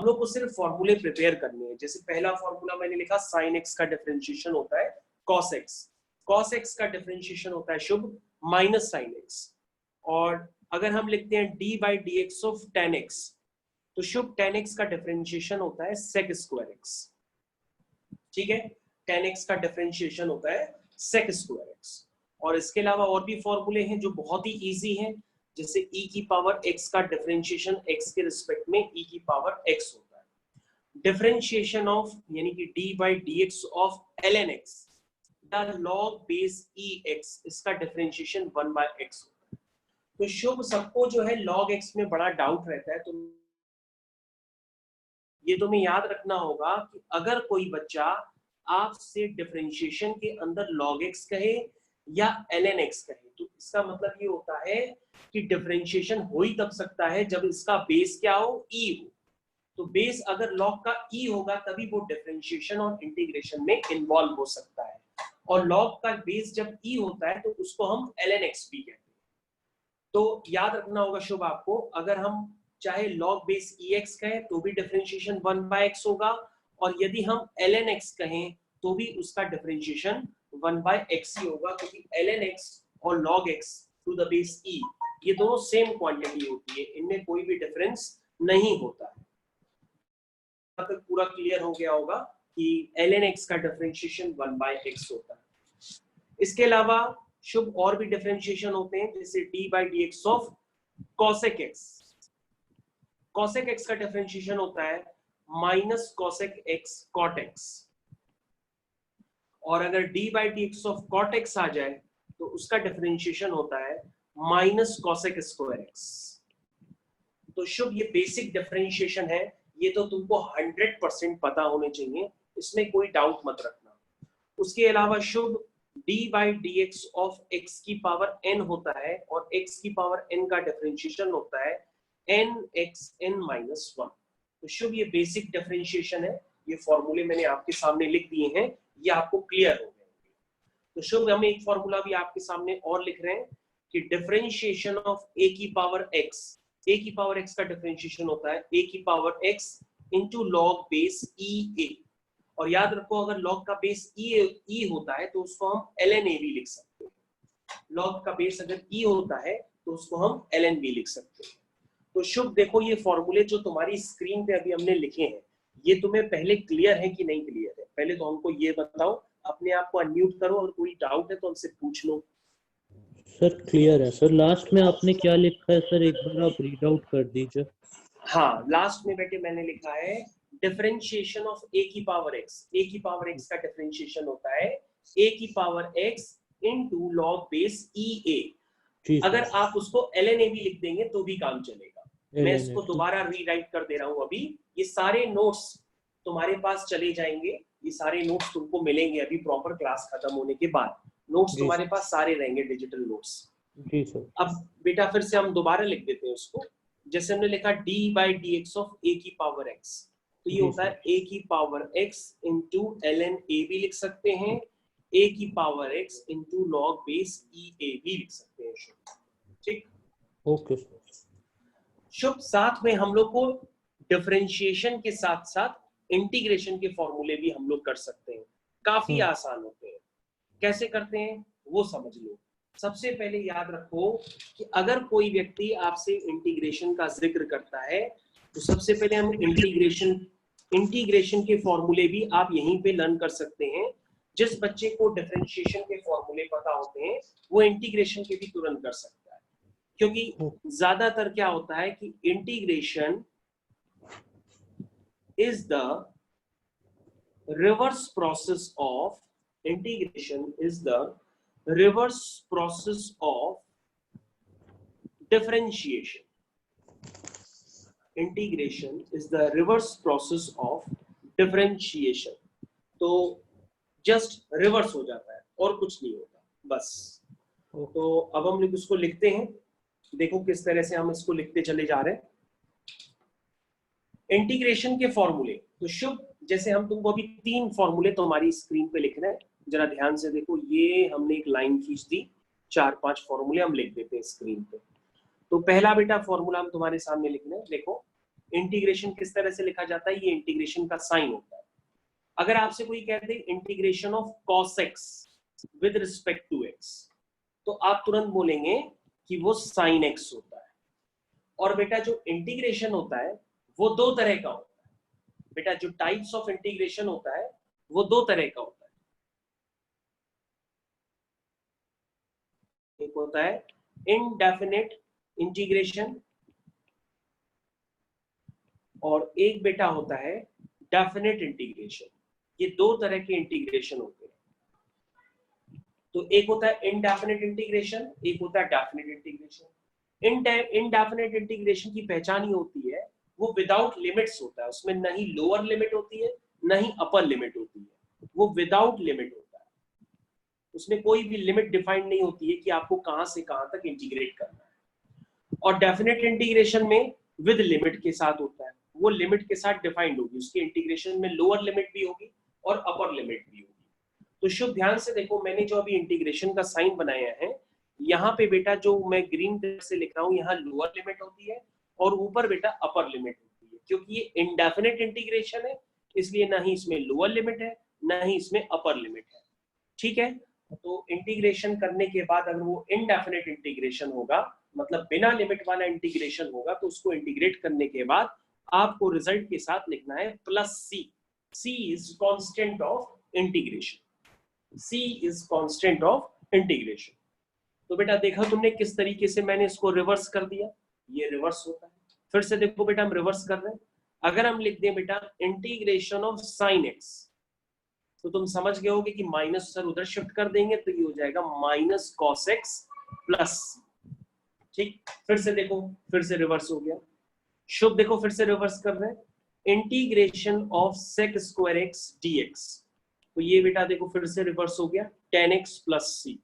हम लोग को सिर्फ फॉर्मूले प्रिपेयर करने हैं। जैसे पहला फॉर्मूला मैंने लिखा sin x का डिफरेंशिएशन होता है cos x, cos x का डिफरेंशिएशन होता है शुभ माइनस sin x, और अगर हम लिखते हैं d by dx of tan x, तो शुभ tan x का डिफरेंशिएशन होता है sec स्क्वायर x। ठीक है, tan x का डिफरेंशिएशन होता है sec स्क्वायर x। और इसके अलावा और भी फॉर्मूले हैं जो बहुत ही इजी हैं, जैसे e की पावर x का डिफरेंशिएशन x के रिस्पेक्ट में e की पावर x होता है। डिफरेंशिएशन ऑफ यानी कि d by dx of ln x the log base ex, इसका डिफरेंशिएशन 1 by x होता है। तो शुभ सबको जो है log x में बड़ा डाउट रहता है, तो ये तुम्हें याद रखना होगा कि अगर कोई बच्चा आपसे डिफरेंशिएशन के अंदर log x कहे या ln x कहे, तो इसका मतलब ये होता है कि डिफरेंशिएशन हो ही तब सकता है जब इसका बेस क्या हो, e हो। तो बेस अगर log का e होगा तभी वो डिफरेंशिएशन और इंटीग्रेशन में इन्वॉल्व हो सकता है, और log का बेस जब e होता है तो उसको हम ln x भी कहते हैं। तो याद रखना होगा शुभ आपको, अगर हम चाहे log बेस ex कहें तो भी डिफरेंशिएशन 1 by x होगा, और यदि हम ln x कहें तो भी उसका डिफरेंशिएशन 1 by x ही होगा, क्योंकि ln x और log x to the base e ये दोनों सेम क्वांटिटी होती है, इनमें कोई भी डिफरेंस नहीं होता है। तक पूरा क्लियर हो गया होगा कि ln x का डिफरेंशिएशन 1 by x होता है। इसके अलावा शुभ और भी डिफरेंशिएशन होते हैं, जैसे d by dx of cosec x। cosec x का डिफरेंशिएशन होता है minus cosec x cot x, और अगर d by dx of cot x आ जाए तो उसका डिफरेंशिएशन होता है माइनस cosec स्क्वायर x। तो शुभ ये बेसिक डिफरेंशिएशन है, ये तो तुमको 100% पता होने चाहिए, इसमें कोई डाउट मत रखना। उसके अलावा शुभ d by dx of x की पावर n होता है, और x की पावर n का डिफरेंशिएशन होता है nxn माइनस 1। तो शुभ ये बेसिक डिफरेंशिएशन है, ये फॉर्मूले मैंने आपके सामने लिख दिए हैं, ये आपको क्लियर हो गए। तो शुभ हम एक फॉर्मूला भी आपके सामने और लिख रहे हैं कि डिफरेंशिएशन ऑफ a की पावर x, a की पावर x का डिफरेंशिएशन होता है a की power x into log base e a। और याद रखो अगर log का बेस e होता है तो उसको हम ln a भी लिख सकते हैं। log का बेस अगर e होता है तो उसको हम ln b लिख सकते हैं। तो शुभ देखो ये फॉर्मूले जो तुम्हारी स्क्रीन पे अभी हमने लिखे हैं, ये तुम्हें पहले क्लियर है कि नहीं क्लियर है? पहले तो हमको ये बताओ, अपने आप को अनम्यूट करो और कोई डाउट है तो हमसे पूछ लो। सर क्लियर है सर। लास्ट में आपने क्या लिखा है सर, एक बार आप रीड आउट कर दीजिए। हाँ, लास्ट में बेटे मैंने लिखा है डिफरेंशिएशन ऑफ a की पावर x। a की पावर x का डिफरेंशिएशन होता है a की power x into log base e a। अगर आप उसको ln a भी लिख देंगे तो भी काम चलेगा। मैं इसको दोबारा रीराइट कर दे रहा हूं अभी। ये सारे नोट्स तुम्हारे पास चले जाएंगे, ये सारे नोट्स तुमको मिलेंगे अभी प्रॉपर क्लास खत्म होने के बाद। नोट्स तुम्हारे पास सारे रहेंगे, डिजिटल नोट्स। जी सर। अब बेटा फिर से हम दोबारा लिख देते हैं उसको। जैसे हमने लिखा d by dx of a की पावर x, तो ये होता है a की power x into ln a भी लिख सकते हैं, a की power x into log base e a भी लिख सकते हैं। ठीक, ओके सर। शुभ साथ में हम लोग को डिफरेंशिएशन के साथ साथ इंटीग्रेशन के फॉर्मूले भी हम लोग कर सकते हैं, काफी आसान होते हैं। कैसे करते हैं वो समझ लो। सबसे पहले याद रखो कि अगर कोई व्यक्ति आपसे इंटीग्रेशन का जिक्र करता है तो सबसे पहले हम इंटीग्रेशन के फॉर्मूले भी आप यहीं पे लर्न कर सकते हैं। जिस बच्चे को डिफरेंशिएशन के फॉर्मूले पता होते हैं वो इंटीग्रेशन के भी तुरंत कर सकता है, क्योंकि ज्यादातर क्या होता है कि integration is the reverse process of reverse process of differentiation. Integration is the reverse process of differentiation. तो जस्ट रिवर्स हो जाता है और कुछ नहीं होता, बस। तो अब हम लोग इसको लिखते हैं, देखो किस तरह से हम इसको लिखते चले जा रहे हैं। इंटीग्रेशन के फॉर्मूले, तो शुभ जैसे हम तुमको अभी 3 फॉर्मूले तुम्हारी स्क्रीन पे लिख रहे हैं, जरा ध्यान से देखो। ये हमने एक लाइन खींच दी, 4-5 फॉर्मूले हम लिख देते हैं स्क्रीन पे। तो पहला बेटा फॉर्मूला हम तुम्हारे सामने लिख रहे हैं, देखो इंटीग्रेशन किस तरह से लिखा जाता है, ये इंटीग्रेशन का साइन होता है। अगर आपसे कोई कहते हैं integration of cos x with respect to x, तो आप तुरंत बोलेंगे कि वो sin x होता है। और बेटा जो इंटीग्रेशन होता है वो दो तरह का होता है। बेटा जो टाइप्स ऑफ इंटीग्रेशन होता है वो दो तरह का होता है। एक होता है इनडेफिनेट इंटीग्रेशन और एक बेटा होता है डेफिनेट इंटीग्रेशन। ये दो तरह के इंटीग्रेशन होते हैं। तो एक होता है इनडेफिनेट इंटीग्रेशन, एक होता है डेफिनेट इंटीग्रेशन। इनडेफिनेट इंटीग्रेशन की पहचान ही होती है वो विदाउट लिमिट्स होता है, उसमें न ही लोअर लिमिट होती है न ही अपर लिमिट होती है, वो विदाउट लिमिट होता है। उसमें कोई भी लिमिट डिफाइंड नहीं होती है कि आपको कहां से कहां तक इंटीग्रेट करना है। और डेफिनेट इंटीग्रेशन में विद लिमिट के साथ होता है, वो लिमिट के साथ डिफाइंड होगी, उसके इंटीग्रेशन में लोअर लिमिट भी होगी और अपर लिमिट भी होगी। तो शुभ ध्यान से देखो, मैंने जो अभी इंटीग्रेशन का साइन बनाया है, यहाँ पे बेटा जो मैं ग्रीन कलर से लिख रहा हूँ, यहाँ लोअर लिमिट होती है और ऊपर बेटा अपर लिमिट होती है। क्योंकि ये इनडेफिनेट इंटीग्रेशन है इसलिए ना ही इसमें लोअर लिमिट है ना ही इसमें अपर लिमिट है। ठीक है, तो इंटीग्रेशन करने के बाद अगर वो इनडेफिनेट इंटीग्रेशन होगा, मतलब बिना लिमिट वाला इंटीग्रेशन होगा, तो उसको इंटीग्रेट करने के बाद आपको रिजल्ट के साथ लिखना है plus C. C is constant of integration. C is constant of integration. तो बेटा देखा तुमने किस तरीके से मैंने इसको रिवर्स कर दिया, ये रिवर्स होता है। फिर से देखो बेटा हम रिवर्स कर रहे हैं। अगर हम लिख दें बेटा इंटीग्रेशन ऑफ साइन एक्स, तो तुम समझ गए होगे कि माइनस सर उधर शिफ्ट कर देंगे तो ये हो जाएगा माइनस कॉस एक्स प्लस। ठीक, फिर से देखो, फिर से रिवर्स हो गया। शुभ देखो फिर से रिवर्स कर रहे हैं, integration of sec square x dx, तो ये बेटा देखो फिर से रिवर्स हो गया tan x प्लस सी।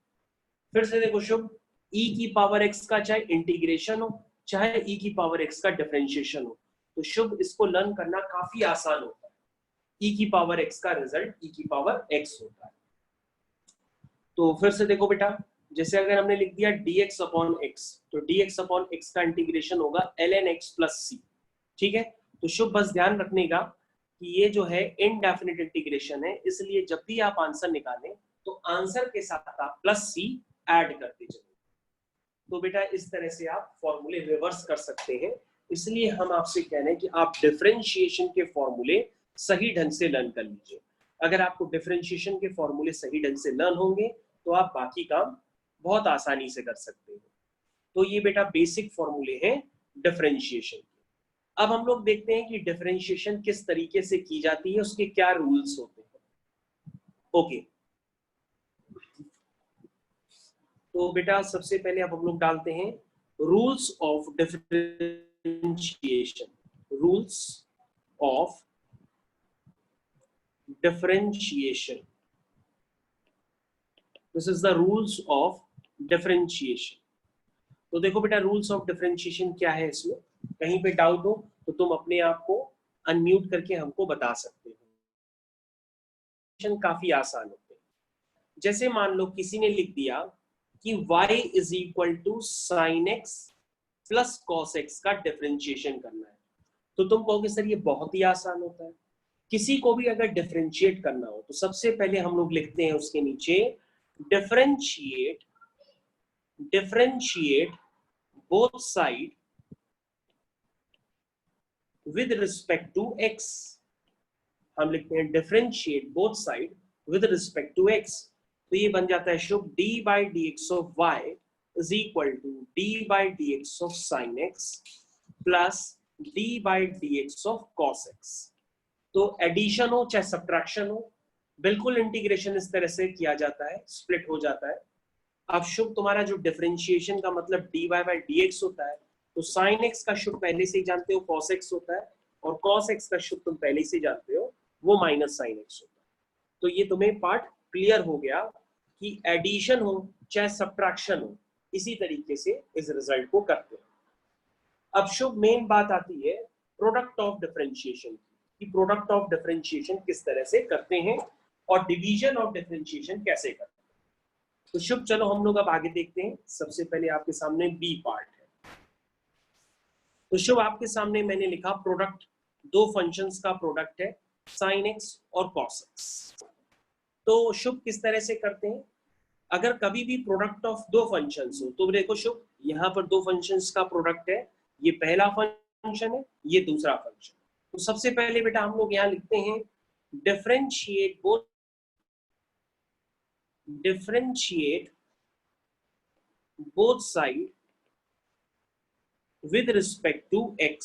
फिर से देखो शुभ, e की पावर x का चाहे इंटीग्रेशन हो चाहे e की पावर x का डिफरेंशिएशन हो, तो शुभ इसको लर्न करना काफी आसान होता है। e की पावर x का रिजल्ट e की पावर x होता है। तो फिर से देखो बेटा, जैसे अगर हमने लिख दिया dx अपॉन x, तो dx अपॉन x का इंटीग्रेशन होगा ln x प्लस सी। ठीक है, तो शुभ बस ध्यान रखने का कि ये जो है इनडेफिनेट इंटीग्रेशन है, इसलिए जब भी आप आंसर निकालें तो आंसर के साथ आप प्लस सी ऐड करते चलो। तो बेटा इस तरह से आप फॉर्मूले रिवर्स कर सकते हैं। इसलिए हम आपसे कह रहे हैं कि आप डिफरेंशिएशन के फॉर्मूले सही ढंग से लर्न कर लीजिए। अगर आपको डिफरेंशिएशन के फॉर्मूले सही ढंग से लर्न होंगे तो आप बाकी काम बहुत आसानी से कर सकते हैं। तो ये बेटा बेसिक फॉर्मूले हैं डिफरेंशिएशन के। अब हम लोग देखते हैं कि डिफरेंशिएशन किस तरीके से की जाती है, उसके क्या रूल्स होते हैं। ओके, तो बेटा सबसे पहले अब हम लोग डालते हैं rules of differentiation. Rules of differentiation, this is the rules of differentiation. तो देखो बेटा रूल्स ऑफ डिफरेंशिएशन क्या है, इसमें कहीं पे डाउट हो तो तुम अपने आप को अनम्यूट करके हमको बता सकते हो। काफी आसान होते हैं। जैसे मान लो किसी ने लिख दिया कि y is equal to sine x plus cos x का डिफरेंशिएशन करना है, तो तुम कहोगे सर ये बहुत ही आसान होता है। किसी को भी अगर डिफरेंशिएट करना हो तो सबसे पहले हम लोग लिखते हैं उसके नीचे differentiate both side with respect to x। हम लिखते हैं differentiate both side with respect to x, तो ये बन जाता है Shubh d by D x of y is equal to d by D x of sine x plus d by D x of cos x. तो addition हो चाहे subtraction हो, बिल्कुल इंटीग्रेशन इस तरह से किया जाता है, स्प्लिट हो जाता है। अब शुभ तुम्हारा जो डिफरेंशिएशन का मतलब dy बाई dx होता है, तो sin x का शुभ पहले से ही जानते हो cos x होता है, और cos x का शुभ तुम पहले से जानते हो वो माइनस sin x होता है। तो ये तुम्हें पार्ट क्लियर हो गया कि एडिशन हो चाहे सब्ट्रैक्शन हो, इसी तरीके से इस रिजल्ट को करते हैं। अब शुभ मेन बात आती है प्रोडक्ट ऑफ डिफरेंशिएशन की, प्रोडक्ट ऑफ डिफरेंशिएशन किस तरह से करते हैं और डिवीजन ऑफ डिफरेंशिएशन कैसे करते हैं। तो शुभ चलो हम लोग अब आगे देखते हैं। सबसे पहले आपके सामने बी पार्ट है। तो शुभ आपके सामने मैंने लिखा प्रोडक्ट, दो फंक्शंस का प्रोडक्ट है sin x और cos x। तो शुभ किस तरह से करते हैं, अगर कभी भी प्रोडक्ट ऑफ दो फंक्शंस हो, तो देखो शुभ यहाँ पर दो फंक्शंस का प्रोडक्ट है, ये पहला फंक्शन है, ये दूसरा फंक्शन। तो सबसे पहले बेटा हम लोग यहाँ लिखते हैं differentiate both side with respect to x।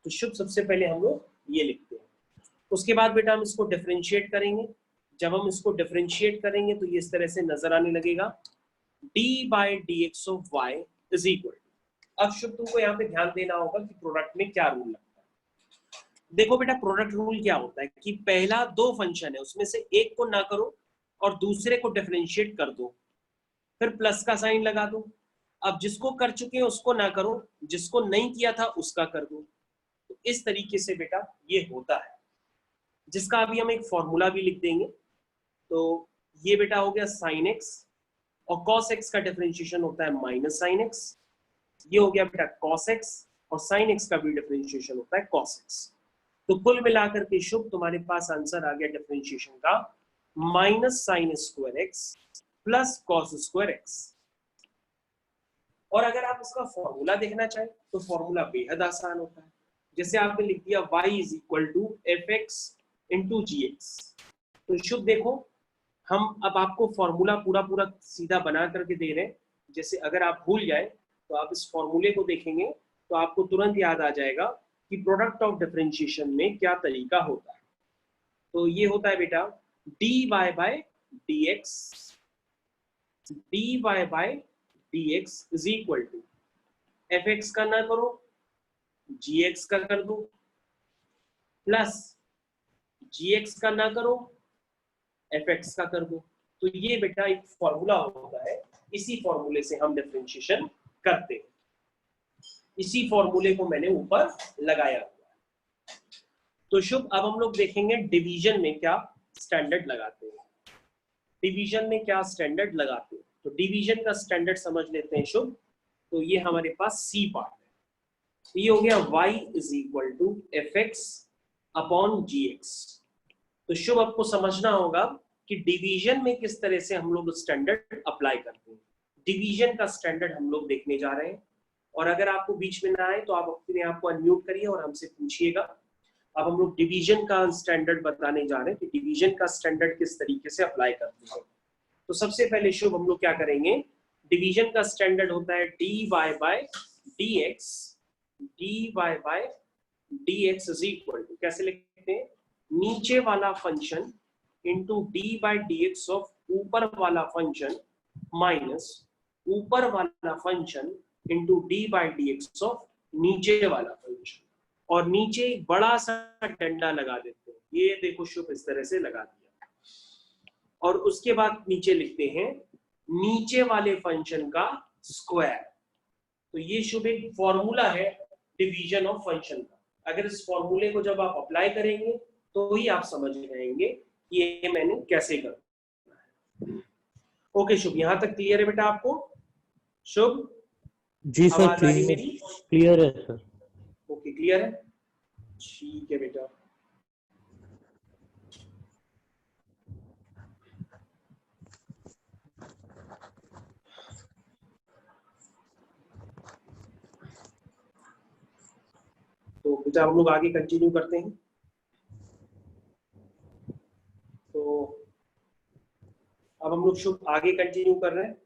तो शुभ सबसे पहले हम लोग ये लिखते हैं, उसके बाद बेटा हम इसको डिफरेंशिएट करेंगे। जब हम इसको डिफरेंशिएट करेंगे तो ये इस तरह से नजर आने लगेगा, d by D x of y is equal. अब शुभ तुमको यहाँ पे ध्यान देना होगा कि प्रोडक्ट में क्या रूल लगता है। देखो बेटा प्रोडक्ट रूल क्या होता है कि पहला दो फंक्शन है उसमें से एक को ना करो और दूसरे को डिफरेंशिएट कर दो, फिर प्लस का साइन लगा दो। अब जिसको कर चुके हैं उसको ना करो, जिसको नहीं किया था उसका कर दो। तो इस तरीके से बेटा ये होता है, जिसका अभी हम एक फॉर्मूला भी लिख देंगे। तो ये बेटा हो गया sin x, और cos x का डिफरेंशिएशन होता है माइनस sin x। ये हो गया बेटा cos x, और sin x का भी डिफरेंशिएशन होता है cos x। तो कुल मिलाकर के शुभ तुम्हारे पास आंसर आ गया डिफरेंशिएशन का minus sine square x plus cos square x. और अगर आप इसका फॉर्मूला देखना चाहें तो फॉर्मूला बेहद आसान होता है। जैसे आपने लिख दिया y is equal to f x into g x. तो शुभ देखो हम अब आपको फॉर्मूला पूरा सीधा बना करके दे रहे हैं। जैसे अगर आप भूल जाए तो आप इस फॉर्मूले को देखेंगे तो आपको तुरंत याद आ जाएगा कि प्रोडक्ट ऑफ डिफरेंशिएशन में क्या तरीका होता है। तो ये होता है बेटा dy by dx is equal to f x का ना करो gx का कर दो, प्लस gx का ना करो fx का कर दो। तो ये बेटा एक फॉर्मूला होता है, इसी फॉर्मूले से हम डिफरेंशिएशन करते हैं। इसी फॉर्मूले को मैंने ऊपर लगाया हुआ है। तो शुभ अब हम लोग देखेंगे डिवीजन में क्या स्टैंडर्ड लगाते हैं। डिवीजन में क्या स्टैंडर्ड लगाते हैं, तो डिवीजन का स्टैंडर्ड समझ लेते हैं शुभ। तो ये हमारे पास सी पार्ट है। तो ये हो गया y is equal to f x upon g x. तो शुभ आपको समझना होगा कि डिवीजन में किस तरह से हम लोग स्टैंडर्ड अप्लाई करते हैं। डिवीजन का स्टैंडर्ड हम लोग देखने जा रहे हैं, और अगर आपको बीच में ना आए तो आप अपने आप को अनम्यूट करिए और हमसे पूछिएगा। अब हम लोग डिवीजन का स्टैंडर्ड बताने जा रहे हैं कि डिवीजन का स्टैंडर्ड किस तरीके से अप्लाई करते हैं। तो सबसे पहले शुभ हम लोग क्या करेंगे, डिवीजन का स्टैंडर्ड होता है dy by dx is equal to, कैसे लिखते हैं, नीचे वाला function into d by D x of ऊपर वाला फंक्शन माइनस ऊपर वाला function into d by D x of नीचे वाला फंक्शन। और नीचे एक बड़ा सा डंडा लगा देते हैं, ये देखो शुभ इस तरह से लगा दिया। और उसके बाद नीचे लिखते हैं नीचे वाले फंक्शन का स्क्वायर। तो ये शुभ एक फॉर्मूला है डिवीजन ऑफ फंक्शन का। अगर इस फॉर्मूले को जब आप अप्लाई करेंगे तो ही आप समझ जाएंगे कि ये मैंने कैसे करना है। ओके शुभ, यहां तक क्लियर है बेटा आपको? शुभ जी सर, क्लियर है सर। ओके क्लियर है, ठीक है बेटा। तो बेटा हम लोग आगे कंटिन्यू करते हैं। तो अब हम लोग शुभ आगे कंटिन्यू कर रहे हैं।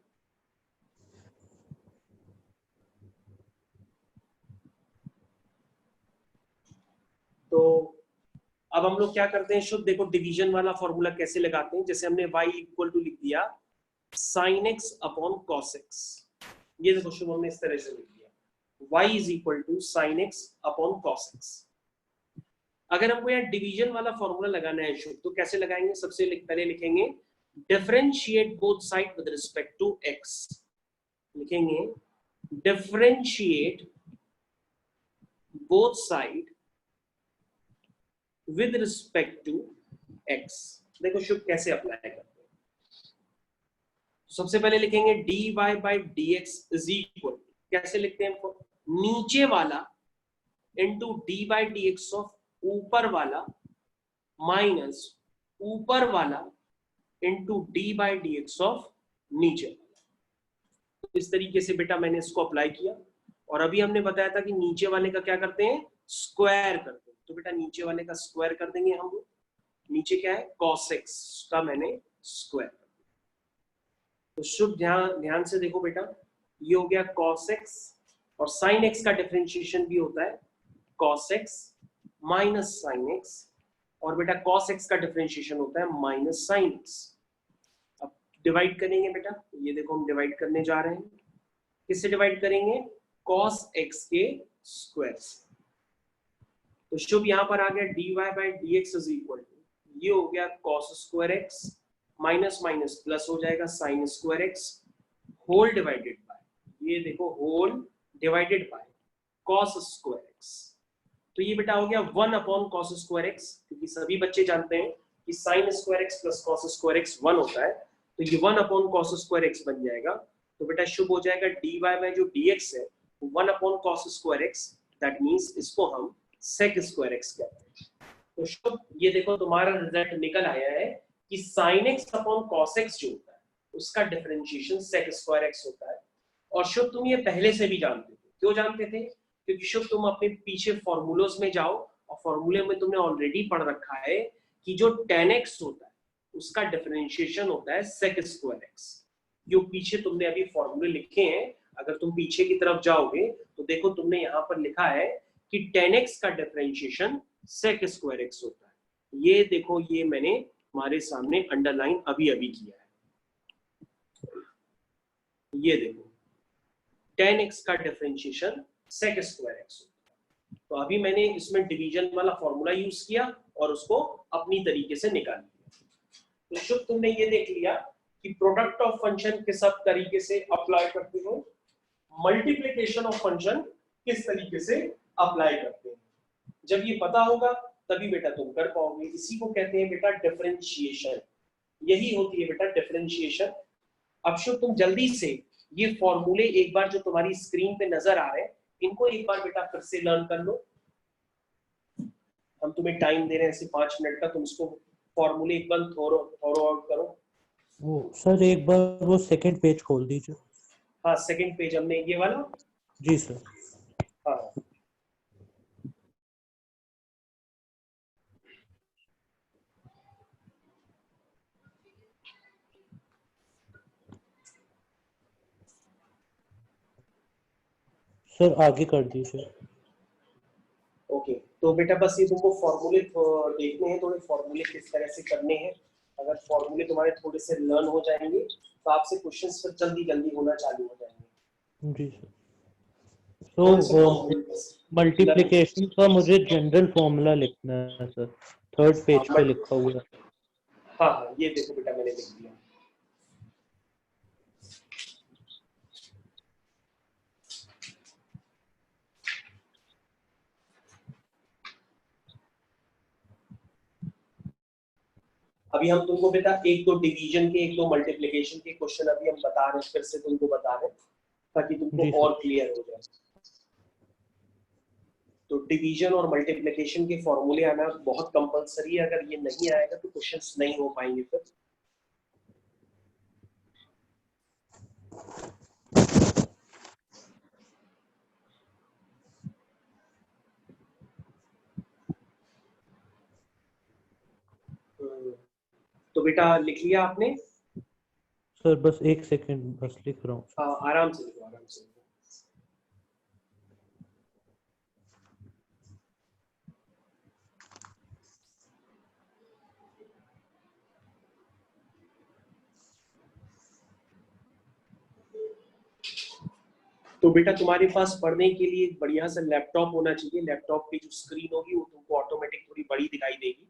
तो अब हम लोग क्या करते हैं शुभ, देखो डिवीजन वाला फॉर्मूला कैसे लगाते हैं। जैसे हमने y इक्वल टू लिख दिया sin x upon cos x। ये देखो शुभ हमने इस तरह से लिख दिया y is equal to sin x upon cos x। अगर हमको यहाँ डिवीजन वाला फॉर्मूला लगाना है शुभ, तो कैसे लगाएंगे, सबसे पहले लिखेंगे differentiate both side with respect to x। लिखेंगे differentiate both side with respect to x। देखो शुभ कैसे अप्लाई करते हैं। सबसे पहले लिखेंगे dy by dx is equal, कैसे लिखते हैं हमको, नीचे वाला into d by D x of ऊपर वाला माइनस ऊपर वाला into d by D x of नीचे वाला। इस तरीके से बेटा मैंने इसको अप्लाई किया, और अभी हमने बताया था कि नीचे वाले का क्या करते हैं, स्क्वायर करते हैं। तो बेटा नीचे वाले का स्क्वायर कर देंगे हम लोग। नीचे क्या है, cos x का मैंने स्क्वायर कर दिया। तो शुभ ध्यान से देखो बेटा, ये हो गया cos x, और sin x का डिफरेंशिएशन भी होता है cos x minus sin x, और बेटा cos x का डिफरेंशिएशन होता है माइनस sin x। अब डिवाइड करेंगे बेटा, ये देखो हम डिवाइड करने जा रहे हैं। किससे डिवाइड करेंगे, cos x के स्क्वायर से। तो शुभ यहां पर आ गया dy by dx is equal to, ये हो गया cos square x minus minus plus हो जाएगा sin square x whole divided by, ये देखो whole divided by cos square x। तो ये बेटा हो गया 1 अपॉन cos स्क्वायर x, क्योंकि सभी बच्चे जानते हैं कि sin square x plus cos square x 1 होता है, तो ये 1 अपॉन cos स्क्वायर x बन जाएगा। तो बेटा शुभ हो जाएगा dy बाय जो dx है 1 upon cos square x, that means इसको हम sec स्क्वायर x कहते हैं। तो शुभ ये देखो तुम्हारा रिजल्ट निकल आया है कि sin x upon cos x जो होता है उसका डिफरेंशिएशन sec स्क्वायर x होता है। और शुभ तुम ये पहले से भी जानते थे। क्यों जानते थे, क्योंकि शुभ तुम अपने पीछे फॉर्मूलोज में जाओ, और फॉर्मूले में तुमने ऑलरेडी पढ़ रखा है कि जो tan x होता है उसका डिफरेंशिएशन होता है sec स्क्वायर x। जो पीछे तुमने अभी फॉर्मूले लिखे हैं, अगर तुम पीछे की तरफ जाओगे तो देखो तुमने यहाँ पर लिखा है कि tan x का डिफरेंशिएशन sec स्क्वायर x होता है। ये देखो, ये मैंने हमारे सामने अंडरलाइन अभी अभी किया है। ये देखो tan x का डिफरेंशिएशन sec स्क्वायर x होता है। तो अभी मैंने इसमें डिवीजन वाला फॉर्मूला यूज किया और उसको अपनी तरीके से निकाल लिया। तो शुभ तुमने ये देख लिया कि प्रोडक्ट ऑफ फंक्शन किस सब तरीके से अप्लाई करते हो, मल्टीप्लिकेशन ऑफ फंक्शन किस तरीके से अप्लाई करते हैं। जब ये पता होगा तभी बेटा तुम कर पाओगे। इसी को कहते हैं बेटा डिफरेंशिएशन, यही होती है बेटा डिफरेंशिएशन। अब शुभ तुम जल्दी से ये फॉर्मूले एक बार जो तुम्हारी स्क्रीन पे नजर आ रहे हैं इनको एक बार बेटा फिर से लर्न कर लो। हम तुम्हें टाइम दे रहे हैं ऐसे 5 मिनट का, तुम इसको फॉर्मूले एक बार थोरो आउट करो। वो सर एक बार वो सेकंड पेज खोल दीजिए। हाँ सेकंड पेज हमने ये वाला, जी सर। हाँ सर आगे कर दीजिए। ओके। तो बेटा बस ये तुमको फॉर्मूले देखने हैं, थोड़े फॉर्मूले किस तरह से करने हैं। अगर फॉर्मूले तुम्हारे थोड़े से लर्न हो जाएंगे तो आपसे क्वेश्चंस फिर जल्दी जल्दी होना चालू हो जाएंगे। जी सर। तो मल्टीप्लिकेशन का मुझे जनरल फॉर्मूला लिखना है सर, थर्ड पेज पे लिखा हुआ है। हाँ हाँ ये देखो बेटा मैंने लिख दिया। अभी हम तुमको बेटा एक दो डिवीजन के, एक दो मल्टीप्लिकेशन के क्वेश्चन अभी हम बता रहे हैं, फिर से तुमको बता रहे हैं ताकि तुमको और क्लियर हो जाए। तो डिवीजन और मल्टीप्लिकेशन के फॉर्मूले आना बहुत कंपलसरी है, अगर ये नहीं आएगा तो क्वेश्चंस नहीं हो पाएंगे फिर। तो बेटा लिख लिया आपने? सर बस एक सेकंड, बस लिख रहा हूँ। हाँ आराम से लिखो, आराम से लिखो। तो बेटा तुम्हारे पास पढ़ने के लिए एक बढ़िया सा लैपटॉप होना चाहिए। लैपटॉप की जो स्क्रीन होगी वो तुमको ऑटोमेटिक थोड़ी बड़ी दिखाई देगी।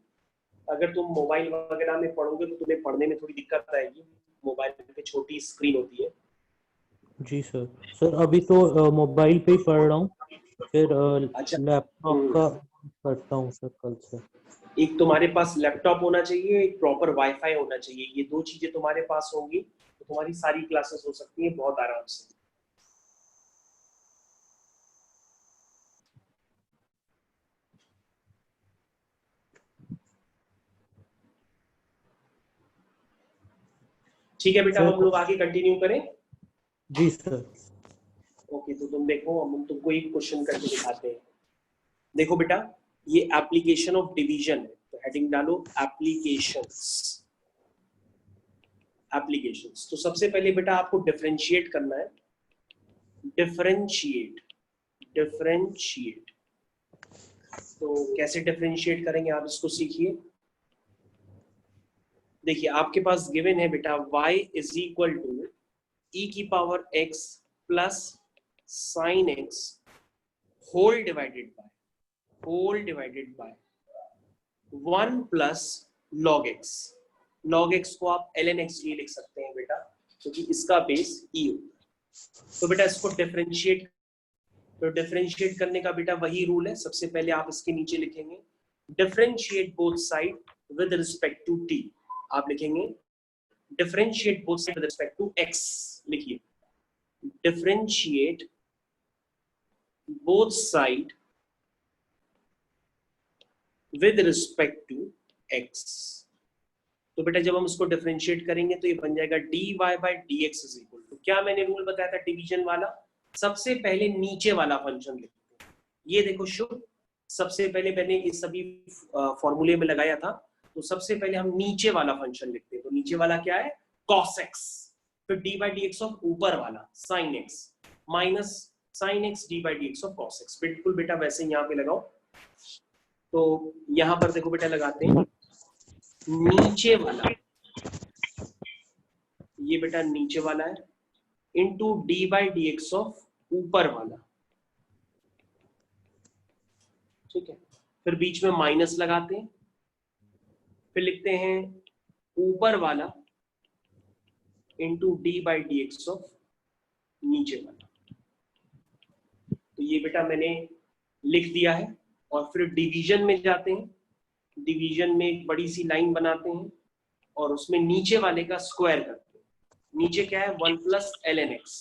अगर तुम मोबाइल वगैरह में पढ़ोगे तो तुम्हें पढ़ने में थोड़ी दिक्कत आएगी, मोबाइल पे छोटी स्क्रीन होती है। जी सर। सर अभी तो मोबाइल पे ही पढ़ रहा हूँ, फिर अच्छा लैपटॉप का करता हूँ सर कल से। एक तुम्हारे पास लैपटॉप होना चाहिए, एक प्रॉपर वाईफाई होना चाहिए। ये दो चीजें तुम्हारे पास होंगी तो तुम्हारी सारी क्लासेस हो सकती है बहुत आराम से। ठीक है बेटा, सर, हम लोग आगे कंटिन्यू करें। जी सर। ओके, तो तुम देखो, हम तुमको एक क्वेश्चन करके दिखाते हैं। देखो बेटा, ये एप्लीकेशन ऑफ डिवीजन है, तो हेडिंग डालो एप्लीकेशंस। एप्लीकेशंस, तो सबसे पहले बेटा आपको डिफरेंशिएट करना है। डिफरेंशिएट, डिफरेंशिएट, तो कैसे डिफरेंशिएट करेंगे आप इसको सीखिए। देखिए आपके पास गिवन है बेटा y is equal to e की power x plus sine x whole divided by 1 plus log x। Log x को आप ln x भी लिख सकते हैं बेटा, क्योंकि इसका बेस e होता है। तो बेटा इसको डिफरेंशिएट, तो डिफरेंशिएट करने का बेटा वही रूल है। सबसे पहले आप इसके नीचे लिखेंगे differentiate both side with respect to t। आप लिखेंगे differentiate both side with respect to x। लिखिए differentiate both side with respect to x। तो बेटा जब हम इसको डिफरेंशिएट करेंगे तो ये बन जाएगा dy by dx is equal to, क्या मैंने रूल बताया था डिवीजन वाला, सबसे पहले नीचे वाला फंक्शन लिखते हैं। ये देखो शुभ, सबसे पहले मैंने इस सभी फॉर्मूले में लगाया था, तो सबसे पहले हम नीचे वाला फंक्शन लिखते हैं। तो नीचे वाला क्या है, cos x, फिर d बाई dx ऑफ ऊपर वाला sin x minus sin x d by dx of cos x। बिल्कुल बेटा वैसे यहाँ पे लगाओ। तो यहाँ पर देखो बेटा लगाते हैं नीचे वाला, ये बेटा नीचे वाला है, into d by D x of ऊपर वाला, ठीक है। फिर बीच में माइनस लगाते हैं, फिर लिखते हैं ऊपर वाला into d by D x of नीचे वाला। तो ये बेटा मैंने लिख दिया है। और फिर डिवीजन में जाते हैं, डिवीजन में एक बड़ी सी लाइन बनाते हैं और उसमें नीचे वाले का स्क्वायर करते हैं। नीचे क्या है, 1 प्लस ln x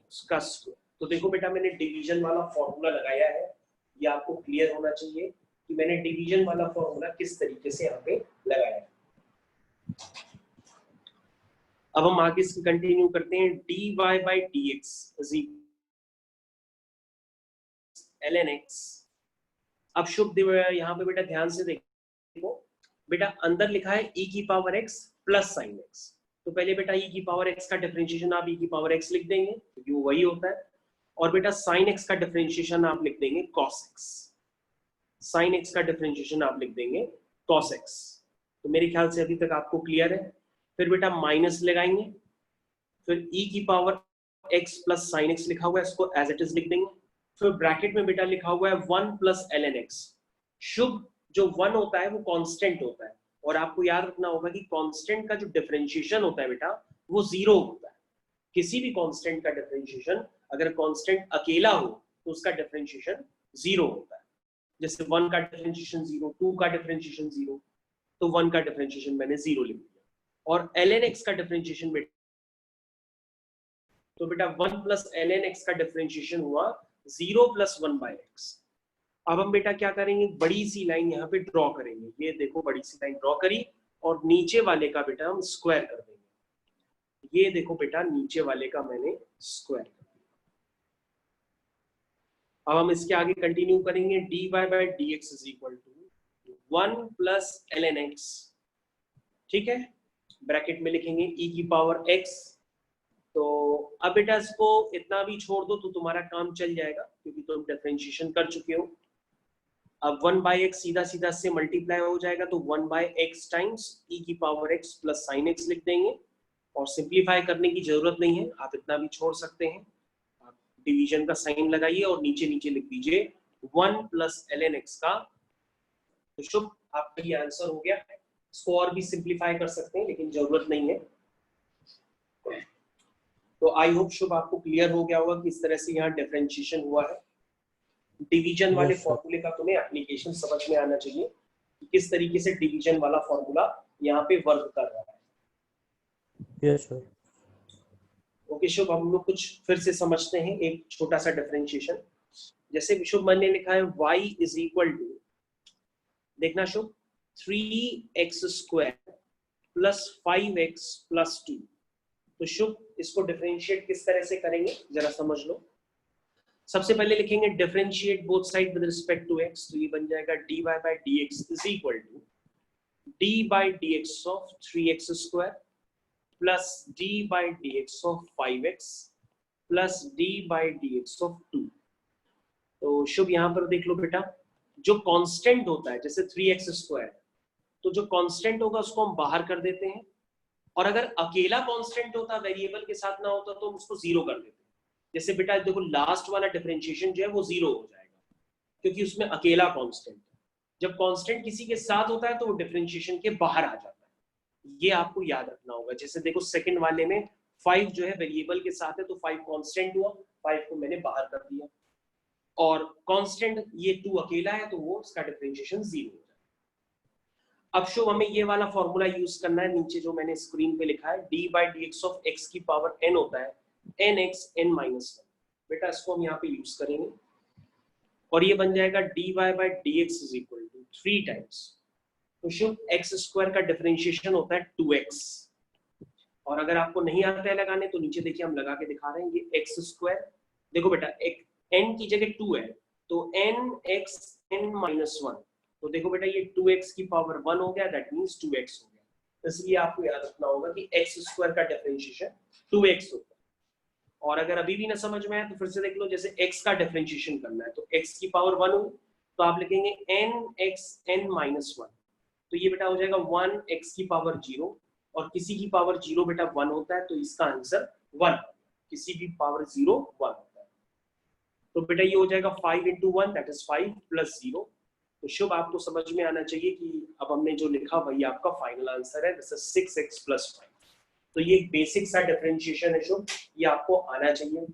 उसका स्क्वायर। तो देखो बेटा मैंने डिवीजन वाला फॉर्मूला लगाया है, ये आपको क्लियर होना चाहिए कि मैंने डिवीजन वाला फॉर्मूला किस तरीके से यहाँ पे लगाया है। अब हम आगे इसकी कंटिन्यू करते हैं। dy by dx is ln x। अब शुभ यहाँ पे बेटा ध्यान से देखो, बेटा अंदर लिखा है e की power x plus sine x। तो पहले बेटा e की पावर x का डिफरेंशिएशन आप e की पावर x लिख देंगे, क्योंकि वो वही होता है। और बेटा साइन x का डिफरेंशिएशन आप लिख देंगे cos x। साइन x का डिफरेंशिएशन आप लिख देंगे cos x। तो मेरे ख्याल से अभी तक आपको क्लियर है। फिर बेटा माइनस लगाएंगे, फिर e की power x plus sine x लिखा हुआ है, इसको एज इट इज लिख देंगे। फिर ब्रैकेट में बेटा लिखा हुआ है 1 प्लस ln x। शुभ जो 1 होता है वो कांस्टेंट होता है, और आपको याद रखना होगा कि कांस्टेंट का जो डिफरेंशिएशन होता है बेटा वो 0 होता है। किसी भी कांस्टेंट का डिफरेंशिएशन अगर कांस्टेंट अकेला हो तो उसका डिफरेंशिएशन 0 होता है। जैसे 1 का डिफरेंशिएशन 0, 2 का डिफरेंशिएशन 0, तो 1 का डिफरेंशिएशन मैंने 0 लिख दिया। और ln x का डिफरेंशिएशन बेटा, तो बेटा 1 प्लस ln x का डिफरेंशिएशन हुआ 0 प्लस 1 बाय x। अब हम बेटा क्या करेंगे, बड़ी सी लाइन यहाँ पे ड्रॉ करेंगे। ये देखो बड़ी सी लाइन ड्रॉ करी, और नीचे वाले का बेटा हम स्क्वायर कर देंगे। ये देखो बेटा नीचे वाले का मैंने स्क्वायर कर दिया। अब हम इसके आगे कंटिन्यू करेंगे। dy by dx is equal to 1 plus ln x, ठीक है। ब्रैकेट में लिखेंगे e की पावर x। तो अब बेटा इसको इतना भी छोड़ दो तो तुम्हारा काम चल जाएगा, क्योंकि तुम डिफरेंशिएशन कर चुके हो। अब 1 बाई x सीधा सीधा से मल्टीप्लाई हो जाएगा, तो 1 बाई x टाइम्स e की power x plus sine x लिख देंगे। और सिंप्लीफाई करने की जरूरत नहीं है, आप इतना भी छोड़ सकते हैं। आप डिवीजन का साइन लगाइए और नीचे नीचे लिख दीजिए 1 प्लस ln x का। तो शुभ आपका ये आंसर हो गया। इसको और भी सिंप्लीफाई कर सकते हैं, लेकिन जरूरत नहीं है। तो आई होप शुभ आपको क्लियर हो गया होगा कि इस तरह से यहाँ डिफरेंशिएशन हुआ है। डिवीजन वाले फॉर्मूले का तुम्हें एप्लीकेशन समझ में आना चाहिए कि किस तरीके से डिवीजन वाला फॉर्मूला यहाँ पे वर्क कर रहा है। Yes sir. ओके शुभ, हम लोग कुछ फिर से समझते हैं एक छोटा सा डिफरेंशिएशन। जैसे शुभ मैंने लिखा है y इज इक्वल टू, देखना शुभ, 3x square plus 5x plus 2। तो शुभ इसको डिफरेंशिएट किस तरह से करेंगे जरा समझ लो। सबसे पहले लिखेंगे differentiate both side with respect to x, तो ये बन जाएगा dy by dx is equal to d by dx of 3x square plus d by dx of 5x plus d by dx of 2। तो शुभ यहाँ पर देख लो बेटा, जो कांस्टेंट होता है जैसे 3x स्क्वायर, तो जो कांस्टेंट होगा उसको हम बाहर कर देते हैं, और अगर अकेला कांस्टेंट होता, वेरिएबल के साथ ना होता, तो हम उसको जीरो कर देते हैं। जैसे बेटा देखो लास्ट वाला डिफरेंशिएशन जो है वो जीरो हो जाएगा क्योंकि उसमें अकेला कांस्टेंट है। जब कांस्टेंट किसी के साथ होता है तो वो डिफरेंशिएशन के बाहर आ जाता है, ये आपको याद रखना होगा। जैसे देखो सेकंड वाले में 5 जो है वेरिएबल के साथ है तो 5 कांस्टेंट हुआ, 5 को मैंने बाहर कर दिया, और कांस्टेंट ये 2 अकेला है तो वो इसका डिफरेंशिएशन जीरो हो जाएगा। अब शो हमें ये वाला फॉर्मूला यूज करना है, नीचे जो मैंने स्क्रीन पे लिखा है d by dx of x की पावर n होता है nx n minus 1। बेटा इसको हम यहाँ पे यूज करेंगे और ये बन जाएगा dy by dx is equal to 3 times, तो शुभ x स्क्वायर का डिफरेंशिएशन होता है 2x, और अगर आपको नहीं आता है लगाने तो नीचे देखिए हम लगा के दिखा रहे हैं। ये x स्क्वायर देखो बेटा, एक n की जगह 2 है तो nx n minus 1, तो देखो बेटा ये 2x की पावर 1 हो गया, दैट मींस 2x हो गया। इसलिए आपको याद रखना होगा कि x स्क्वायर का डिफरेंशिएशन 2x होता है। और अगर अभी भी ना समझ में आए तो फिर से देख लो, जैसे x का डिफरेंशिएशन करना है तो x की पावर 1 हो तो आप लिखेंगे nx n minus 1, तो ये बेटा हो जाएगा 1x की पावर 0, और किसी की पावर 0 बेटा 1 होता है तो इसका आंसर 1, किसी भी पावर 0 1 होता है। तो बेटा ये हो जाएगा 5 into 1 दैट इज 5 plus 0। तो शुभ आपको समझ में आना चाहिए कि अब हमने जो लिखा वही आपका फाइनल आंसर है, दिस इज 6x plus 5। तो ये बेसिक सा डिफरेंशिएशन है शुभ, ये आपको आना चाहिए।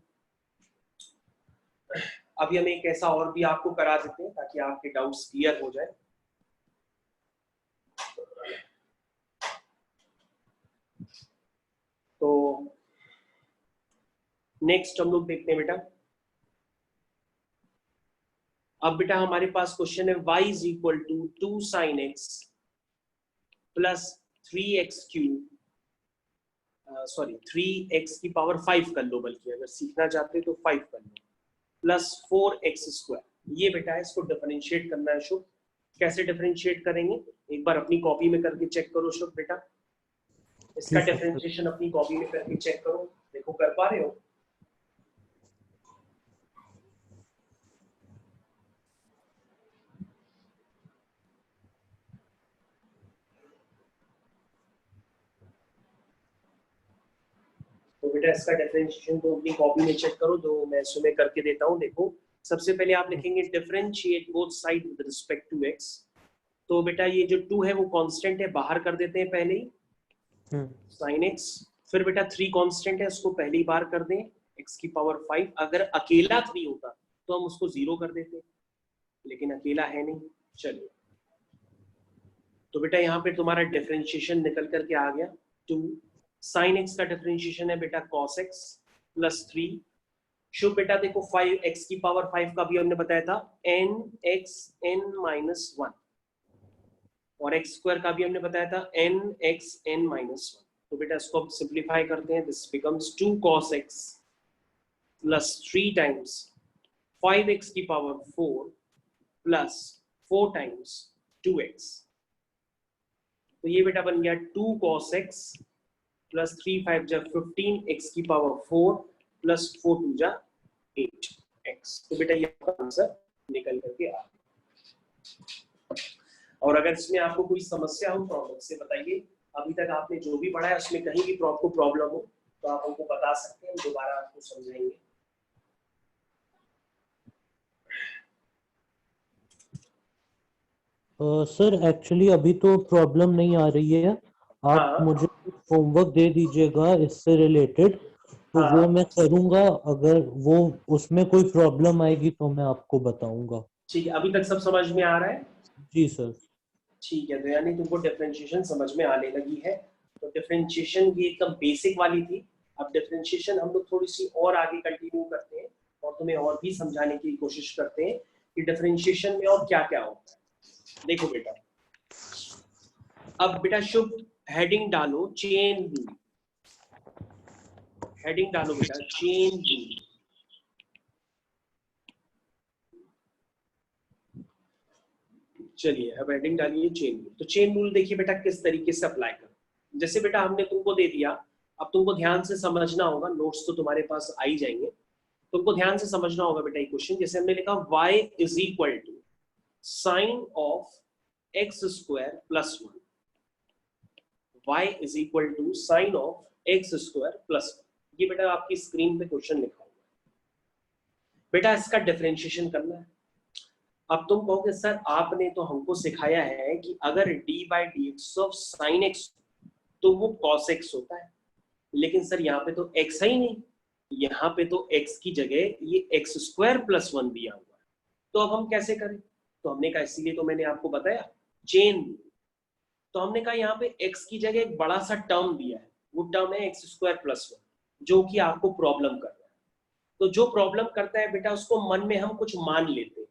अभी हम एक ऐसा और भी आपको करा देते हैं ताकि आपके डाउट्स क्लियर हो जाए। तो नेक्स्ट हम लोग देखते हैं बेटा, अब बेटा हमारे पास क्वेश्चन है y is equal to 2 sin x plus 3x cube, sorry 3x की पावर 5 कर लो, बल्कि अगर सीखना चाहते हो तो 5 कर लो, प्लस 4x स्क्वायर। ये बेटा है, इसको डिफरेंशिएट करना है शुभ। कैसे डिफरेंशिएट करेंगे एक बार अपनी कॉपी में करके चेक करो शुभ बेटा, इसका डिफरेंशिएशन अपनी कॉपी में करके चेक करो, देखो कर पा रहे हो। तो बेटा इसका डिफरेंशिएशन तो अपनी कॉपी में चेक करो, जो मैं इसमें करके देता हूँ। देखो सबसे पहले आप लिखेंगे differentiate both side with respect to x, तो बेटा ये जो 2 है वो कांस्टेंट है, बाहर कर देते हैं पहले ही sin x, फिर बेटा 3 कांस्टेंट है उसको पहले ही बाहर कर दें x की पावर 5। अगर अकेला 3 होता तो हम उसको 0 कर देते, लेकिन अकेला है नहीं। चलिए तो बेटा यहाँ पे तुम्हारा डिफरेंशिएशन निकल करके आ गया 2, sin x का डिफरेंशिएशन है बेटा cos x प्लस 3। शुभ बेटा देखो 5x की पावर 5 का भी हमने बताया था nx n minus 1, और x स्क्वायर का भी हमने बताया था nx n minus 1। तो बेटा इसको अब सिंप्लीफाई करते हैं, this becomes 2 cos x plus 3 times 5x की पावर 4 प्लस 4 टाइम्स 2x। तो ये बेटा बन गया 2 cos x प्लस 3 5 जा 15 x की पावर 4 प्लस 4 2 जा 8 x। तो बेटा ये आपका आंसर निकल करके आ गया। और अगर इसमें आपको कोई समस्या हो तो मुझसे बताइए, अभी तक आपने जो भी पढ़ा है उसमें कहीं भी आपको प्रॉब्लम हो तो आप हमको बता सकते हैं, दोबारा आपको समझाएंगे। सर एक्चुअली अभी तो प्रॉब्लम नहीं आ रही है, आप मुझे होमवर्क दे दीजिएगा इससे रिलेटेड, तो वो मैं करूंगा, अगर वो उसमें कोई प्रॉब्लम आएगी तो मैं आपको बताऊंगा। ठीक है, अभी तक सब समझ में आ रहा है? जी सर। ठीक है, तो यानी तुमको डिफरेंशिएशन समझ में आने लगी है। तो डिफरेंशिएशन ये एकदम बेसिक वाली थी। अब डिफरेंशिएशन हम लोग थोड़ी सी और आगे कंटिन्यू करते हैं और तुम्हें और भी समझाने की कोशिश करते हैं कि डिफरेंशिएशन में और क्या क्या होता है। देखो बेटा, अब बेटा शुभ हेडिंग डालो चेन रूल। हेडिंग डालो बेटा चेन रूल। चलिए अब हेडिंग डालिए चेन रूल। तो चेन रूल देखिए बेटा किस तरीके से अप्लाई कर, जैसे बेटा हमने तुमको दे दिया, अब तुमको ध्यान से समझना होगा, नोट्स तो तुम्हारे पास आ ही जाएंगे, तुमको ध्यान से समझना होगा बेटा ये क्वेश्चन। जैसे हमने लिखा y is equal to sine of x square plus 1, y is equal to sine of x square plus 1। ये बेटा आपकी स्क्रीन पे क्वेश्चन लिखा हुआ है बेटा, इसका डिफरेंशिएशन करना है। अब तुम कहोगे सर आपने तो हमको सिखाया है कि अगर d by D x of sine x तो वो cos x होता है, लेकिन सर यहाँ पे तो x है ही नहीं, यहाँ पे तो x की जगह ये एक्स स्क्वायर प्लस 1 दिया हुआ है, तो अब हम कैसे करें? तो हमने कहा, इसीलिए तो मैंने आपको बताया चेन। तो हमने कहा यहाँ पे x की जगह एक बड़ा सा टर्म दिया है, वो टर्म है एक्स स्क्वायर प्लस 1, जो कि आपको प्रॉब्लम कर रहा है। तो जो प्रॉब्लम करता है बेटा उसको मन में हम कुछ मान लेते हैं,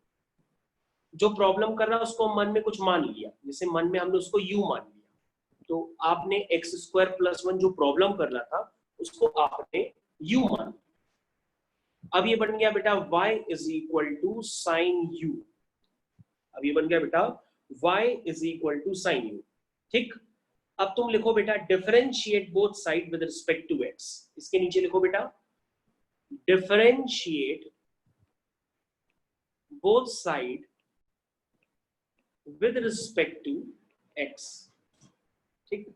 जो प्रॉब्लम कर रहा है उसको मन में कुछ मान लिया, जैसे मन में हमने उसको u मान लिया, तो आपने एक्स स्क्वायर प्लस 1 जो प्रॉब्लम कर रहा था उसको आपने u मान लिया। अब ये बन गया बेटा y is equal to sine u। अब ये बन गया बेटा y is equal to sine u। ठीक, अब तुम लिखो बेटा differentiate both side with respect to x। इसके नीचे लिखो बेटा differentiate both side with respect to x। ठीक,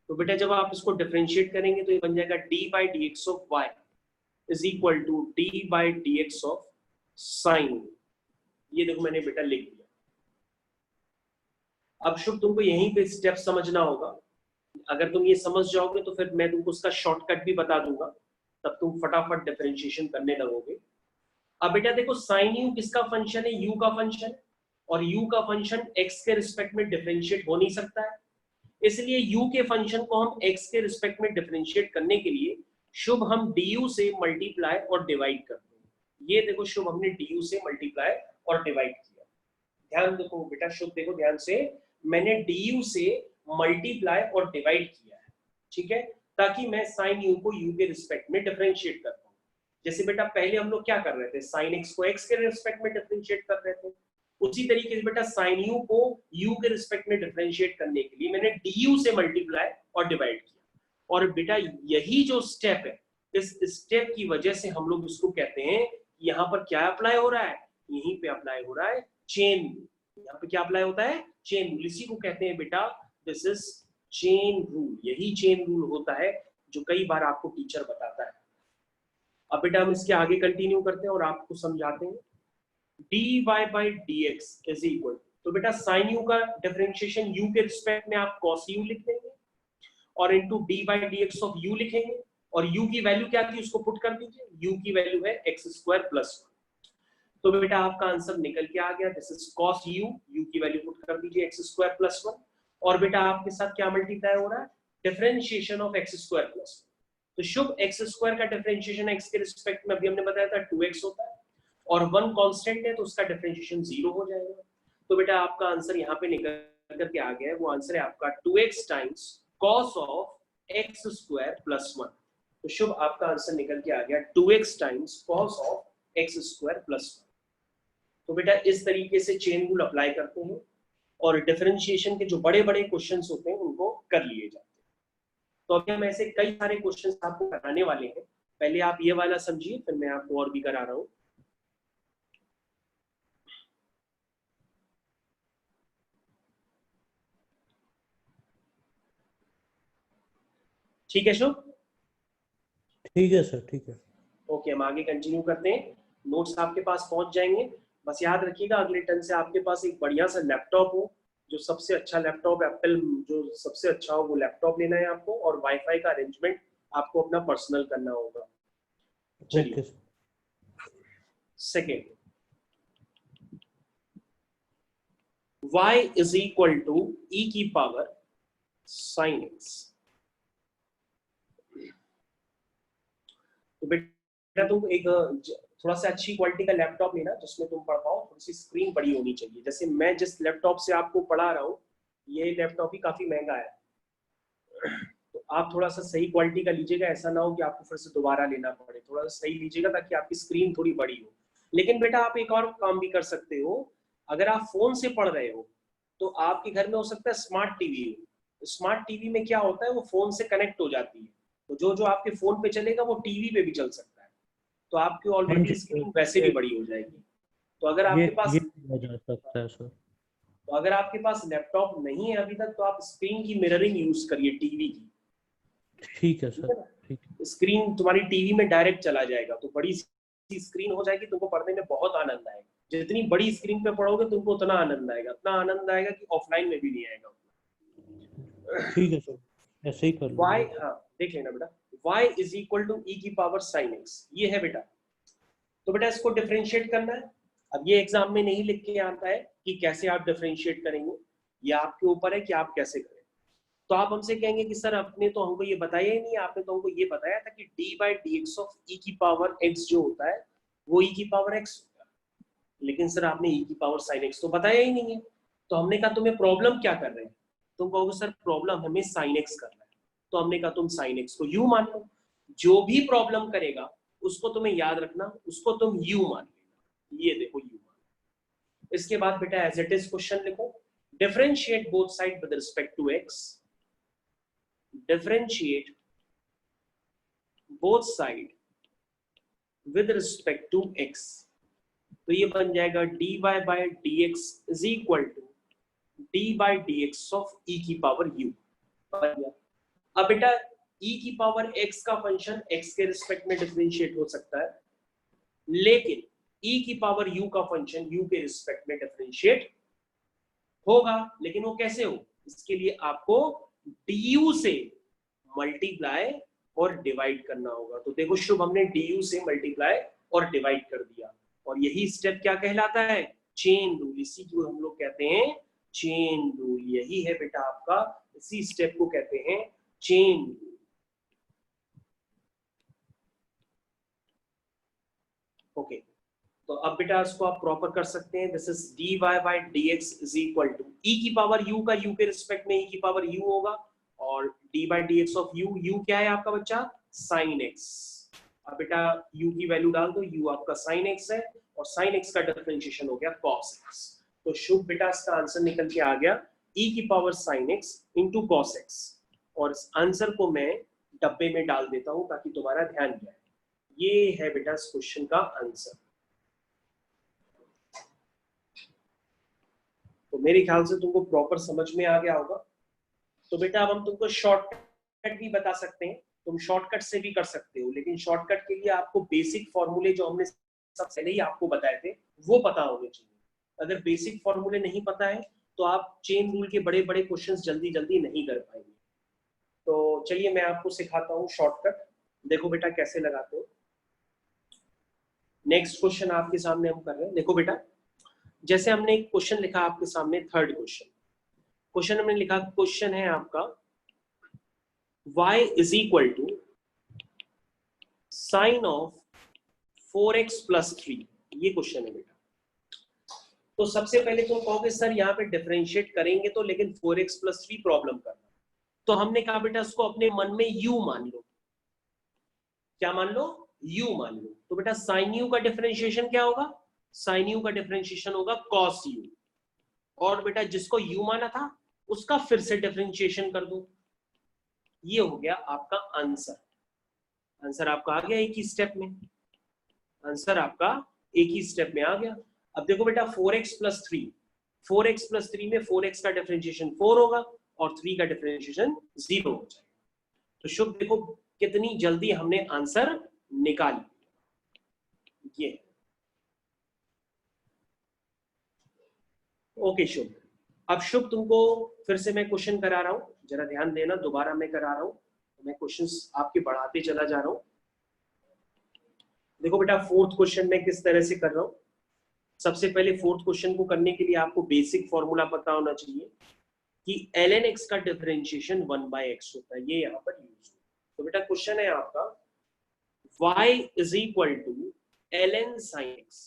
तो बेटा जब आप इसको डिफरेंशिएट करेंगे तो ये बन जाएगा d by D x of y is equal to d by D x of sine. ये देखो मैंने बेटा लिख दिया। अब शुभ तुमको यहीं पे स्टेप समझना होगा, अगर तुम ये समझ जाओगे तो फिर मैं तुमको उसका शॉर्टकट भी बता दूंगा, तब तुम फटाफट डिफरेंशिएशन करने लगोगे। अब बेटा देखो साइन u किसका फंक्शन है? u का फंक्शन, और u का फंक्शन x के रिस्पेक्ट में डिफरेंशिएट हो नहीं सकता है, इसलिए u के फंक्शन को हम x के रिस्पेक्ट में डिफरेंशिएट करने के लिए शुभ हम du से मल्टीप्लाई और डिवाइड करते हैं। ये देखो शुभ हमने du से मल्टीप्लाई और डिवाइड किया, ध्यान देखो बेटा शुभ देखो ध्यान से, मैंने du से मल्टीप्लाई और डिवाइड किया है, ठीक है, ताकि मैं साइन u को u के रिस्पेक्ट में डिफरेंशिएट कर पाऊं। जैसे बेटा पहले हम लोग क्या कर रहे थे, साइन x को x के रिस्पेक्ट में डिफरेंशिएट कर रहे थे, उसी तरीके से बेटा साइन u को u के रिस्पेक्ट में डिफरेंशिएट करने के लिए मैंने du से मल्टीप्लाई और डिवाइड किया। और बेटा यही जो स्टेप है, इस स्टेप की वजह से हम लोग इसको कहते हैं, यहाँ पर क्या अप्लाई हो रहा है, यहीं पे अप्लाई हो रहा है चेन रूल। यहाँ पे क्या अप्लाई होता है? Chain rule. इसी को कहते हैं बेटा दिस इज चेन रूल। यही चेन रूल होता है जो कई बार आपको टीचर बताता है। अब बेटा हम इसके आगे कंटिन्यू करते हैं और आपको समझाते हैं। dy by dx is equal, तो बेटा sin u का डिफरेंशिएशन u के रिस्पेक्ट में आप cos u लिख देंगे और into d by dx of u लिखेंगे, और u की वैल्यू क्या थी उसको पुट कर दीजिए, u की वैल्यू है x स्क्वायर प्लस 1। तो बेटा आपका आंसर निकल के आ गया, this is cos u, u की वैल्यू पुट कर दीजिए x स्क्वायर प्लस 1, और बेटा आपके साथ क्या मल्टीप्लाई हो रहा है, differentiation of x square plus 1। तो शुभ x स्क्वायर का डिफरेंशिएशन x के रिस्पेक्ट में अभी हमने बताया था 2x होता है, और 1 कांस्टेंट है तो उसका डिफरेंशिएशन 0 हो जाएगा। तो बेटा आपका आंसर यहाँ पे निकल करके आ गया है, वो आंसर है आपका 2x times cos of x square plus 1। तो शुभ आपका आंसर निकल के आ गया 2x times cos of x square plus 1। तो बेटा इस तरीके से चेन रूल अप्लाई करते हैं और डिफरेंशिएशन के जो बड़े बड़े क्वेश्चंस होते हैं उनको कर लिए जाते हैं। तो अभी हम ऐसे कई सारे क्वेश्चंस आपको कराने वाले हैं, पहले आप ये वाला समझिए फिर मैं आपको और भी करा रहा हूँ। ठीक है शुभ? ठीक है सर, ठीक है। ओके हम आगे कंटिन्यू करते हैं, नोट्स आपके पास पहुंच जाएंगे। बस याद रखिएगा अगले टर्म से आपके पास एक बढ़िया सा लैपटॉप हो, जो सबसे अच्छा लैपटॉप एप्पल जो सबसे अच्छा हो वो लैपटॉप लेना है आपको, और वाईफाई का अरेंजमेंट आपको अपना पर्सनल करना होगा। चलिए second, y is equal to e की पावर sin x। तो बेटा तुम एक थोड़ा सा अच्छी क्वालिटी का लैपटॉप लेना जिसमें तुम पढ़ पाओ, थोड़ी सी स्क्रीन बड़ी होनी चाहिए। जैसे मैं जिस लैपटॉप से आपको पढ़ा रहा हूँ ये लैपटॉप ही काफी महंगा है, तो आप थोड़ा सा सही क्वालिटी का लीजिएगा, ऐसा ना हो कि आपको फिर से दोबारा लेना पड़े, थोड़ा सा सही लीजिएगा ताकि आपकी स्क्रीन थोड़ी बड़ी हो। लेकिन बेटा आप एक और काम भी कर सकते हो, अगर आप फोन से पढ़ रहे हो तो आपके घर में हो सकता है स्मार्ट टीवी हो। स्मार्ट टीवी में क्या होता है, वो फोन से कनेक्ट हो जाती है, तो जो जो आपके फोन पे चलेगा वो टीवी पे भी चल सकता है, तो आपकी हाँ ऑलरेडी जी स्क्रीन वैसे भी बड़ी हो जाएगी। तो अगर ये आपके पास ये किया जा सकता है सर। तो अगर आपके पास लैपटॉप नहीं है अभी तक, तो आप स्क्रीन की मिररिंग यूज करिए टीवी की, ठीक है ठीक सर। है ना। ठीक स्क्रीन तुम्हारी टीवी में डायरेक्ट चला जाएगा, तो बड़ी सी स्क्रीन हो जाएगी, तुमको पढ़ने में बहुत आनंद आएगा। जितनी बड़ी स्क्रीन पे पढ़ोगे तुमको उतना आनंद आएगा, उतना आनंद आएगा कि ऑफलाइन में भी नहीं आएगा। ठीक है सर, ऐसे ही कर y, लूंगा। हाँ देख लेना बेटा, y इज इक्वल टू ई की पावर साइन x, ये है बेटा। तो बेटा इसको डिफरेंशिएट करना है। अब ये एग्जाम में नहीं लिख के आता है कि कैसे आप डिफरेंशिएट करेंगे, ये आपके ऊपर है कि आप कैसे करें। तो आप हमसे कहेंगे कि सर आपने तो हमको ये बताया ही नहीं, आपने तो हमको ये बताया था कि D by D x of E की पावर एक्स जो होता है वो ई की पावर एक्स होता है, लेकिन सर आपने ई की पावर साइन एक्स तो बताया ही नहीं है। तो हमने कहा तुम्हें प्रॉब्लम क्या कर रहे हैं, तुम कहोगे सर प्रॉब्लम हमें साइन एक्स करना है। तो हमने कहा तुम साइन एक्स को यू मान लो, जो भी प्रॉब्लम करेगा उसको तुम्हें याद रखना, उसको तुम यू मान लेना, ये देखो यू मान। इसके बाद बेटा एज इट इज क्वेश्चन लिखो, differentiate both side with respect to x, differentiate both side with respect to x, तो ये बन जाएगा dy by dx is equal to d by dx of e की पावर u। अब बेटा e की power x का फंक्शन x के रिस्पेक्ट में डिफरेंशिएट हो सकता है, लेकिन e की पावर u का फंक्शन u के रिस्पेक्ट में डिफरेंशिएट होगा, लेकिन वो कैसे हो, इसके लिए आपको du से मल्टीप्लाई और डिवाइड करना होगा। तो देखो शुभ, हमने du से मल्टीप्लाई और डिवाइड कर दिया, और यही स्टेप क्या कहलाता है, चेन रूल। इसी को हम लोग कहते हैं चेन रूल, यही है बेटा आपका, इसी स्टेप को कहते हैं चेन रूल। ओके, तो अब बेटा इसको आप प्रॉपर कर सकते हैं, this is dy by dx is equal to e की पावर u का u के रिस्पेक्ट में e की पावर u होगा, और d by dx of u क्या है आपका बच्चा, sin x। अब बेटा u की वैल्यू डाल दो, u आपका sin x है, और sin x का डिफरेंशिएशन हो गया cos x। तो शुभ बेटा इसका आंसर निकल के आ गया e की power sin x into cos x, और इस आंसर को मैं डब्बे में डाल देता हूं ताकि तुम्हारा ध्यान जाए। ये है बेटा इस क्वेश्चन का आंसर। तो मेरे ख्याल से तुमको प्रॉपर समझ में आ गया होगा। तो बेटा अब हम तुमको शॉर्टकट भी बता सकते हैं, तुम शॉर्टकट से भी कर सकते हो, लेकिन शॉर्टकट के लिए आपको बेसिक फॉर्मूले जो हमने सबसे पहले ही आपको बताए थे वो पता होने चाहिए। अगर बेसिक फॉर्मूले नहीं पता है तो आप चेन रूल के बड़े बड़े क्वेश्चंस जल्दी जल्दी नहीं कर पाएंगे। तो चलिए मैं आपको सिखाता हूँ शॉर्टकट, देखो बेटा कैसे लगाते हो। नेक्स्ट क्वेश्चन आपके सामने हम कर रहे हैं, देखो बेटा जैसे हमने एक क्वेश्चन लिखा आपके सामने, थर्ड क्वेश्चन हमने लिखा, क्वेश्चन है आपका y is equal to sine of 4x plus 3, ये क्वेश्चन है बेटा। तो सबसे पहले तुम कहोगे सर यहाँ पे डिफरेंशिएट करेंगे तो, लेकिन 4x प्लस 3 प्रॉब्लम करना, तो हमने कहा बेटा इसको अपने मन में u मान लो। क्या मान लो, u मान लो। तो बेटा साइन u का डिफरेंशिएशन क्या होगा, साइन u का डिफरेंशिएशन होगा cos u, और बेटा जिसको u माना था उसका फिर से डिफरेंशिएशन कर दो। ये हो गया आपका आंसर। आंसर आपका आ गया एक ही स्टेप में, आंसर आपका एक ही स्टेप में आ गया। अब देखो बेटा 4x प्लस 3, 4x प्लस 3 में 4x का डिफरेंशिएशन 4 होगा और 3 का डिफरेंशिएशन 0 हो जाएगा। तो शुभ देखो कितनी जल्दी हमने आंसर निकाल लिया। ये ओके शुभ। अब शुभ तुमको फिर से मैं क्वेश्चन करा रहा हूं, जरा ध्यान देना, दोबारा मैं करा रहा हूं, मैं क्वेश्चंस आपके बढ़ाते चला जा रहा हूं। देखो बेटा फोर्थ क्वेश्चन में किस तरह से कर रहा हूं। सबसे पहले फोर्थ क्वेश्चन को करने के लिए आपको बेसिक फॉर्मूला पता होना चाहिए कि ln x का डिफरेंशिएशन 1/x होता है, ये यहां पर यूज। तो बेटा क्वेश्चन है आपका y is equal to ln sin x।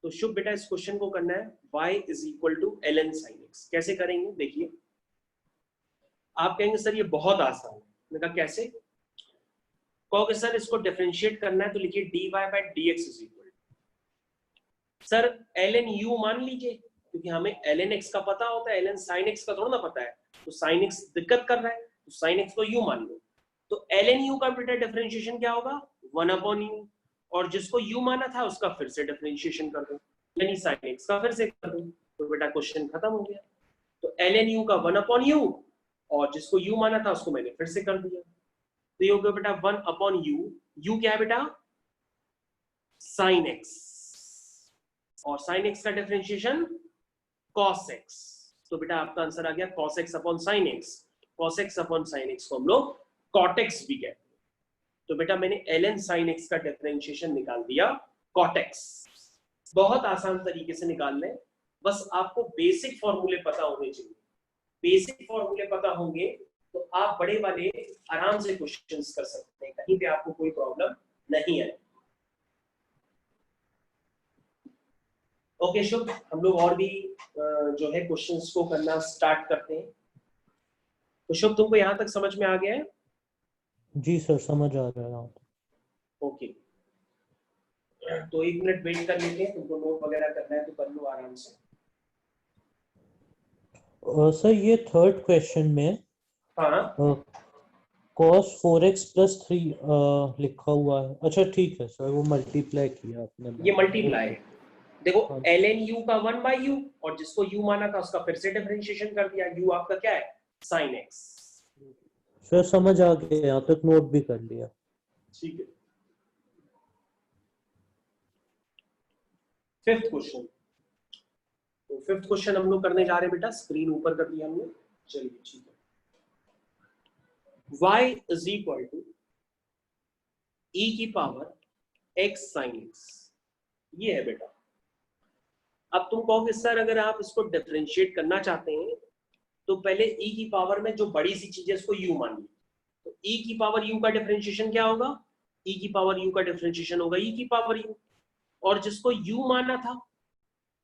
तो शुभ बेटा इस क्वेश्चन को करना है y is equal to ln sin x। कैसे करेंगे देखिए, आप कहेंगे सर ये बहुत आसान है। मैंने कहा कैसे? कहोगे सर इसको डिफरेंशिएट करना है तो लिखिए dy by dx is equal, sir ln u मान लीजिए, क्योंकि हमें ln x का पता होता है, ln sin x का थोड़ा ना पता है, तो sin x दिक्कत कर रहा है तो sin x को u मान लो, तो ln u का बेटा डिफरेंशिएशन क्या होगा 1/u, और जिसको u माना था उसका फिर से डिफरेंशिएशन कर दो, यानी sin x का फिर से कर दो, तो बेटा क्वेश्चन खत्म हो गया। तो ln u का 1/u और जिसको u माना था उसको मैंने फिर से कर दिया, तो ये हो गया बेटा 1/u, u क्या है बेटा sin x, और sin x का डिफरेंशिएशन cos x, तो बेटा आपका आंसर आ गया cos x upon sin x, cos x upon sin x को हम लोग cot x भी कहते हैं, तो बेटा मैंने ln sin x का डिफरेंशिएशन निकाल दिया cot x। बहुत आसान तरीके से निकाल लें, बस आपको बेसिक फॉर्मूले पता होने चाहिए, बेसिक फॉर्मूले पता होंगे तो आप बड़े वाले आराम से क्वेश्चंस कर सकते हैं, कहीं पे आपको कोई प्रॉब्लम नहीं है। ओके शुभ, हम लोग और भी जो है क्वेश्चंस को करना स्टार्ट करते हैं। तो शुभ तुमको यहाँ तक समझ में आ गया है? जी सर समझ आ रहा है। ओके, तो 1 मिनट वेट कर लेते हैं, तुमको नोट वगैरह करना है तो कर लो आराम से। सर ये थर्ड क्वेश्चन में हाँ cos 4x प्लस 3 लिखा हुआ है। अच्छा ठीक है सर, वो मल्टीप्लाई किया आपने। ये मल्टीप्लाई है, देखो हाँ। ln u का 1/u और जिसको u माना था उसका फिर से डिफरेंशिएशन कर दिया, u आपका क्या है sin x। सर समझ आ गया, यहाँ तक नोट भी कर लिया। ठीक है, फिफ्थ क्वेश्चन, तो फिफ्थ क्वेश्चन हम लोग करने जा रहे हैं बेटा, स्क्रीन ऊपर कर दिया हमने, चलिए ठीक है। y is equal to e की पावर x sin x, ये है बेटा। अब तुम कहोगे सर अगर आप इसको डिफरेंशिएट करना चाहते हैं तो पहले e की पावर में जो बड़ी सी चीज है उसको u मान लीजिए, तो e की पावर u का डिफरेंशिएशन क्या होगा, e की पावर u का डिफरेंशिएशन होगा e की पावर u, और जिसको u माना था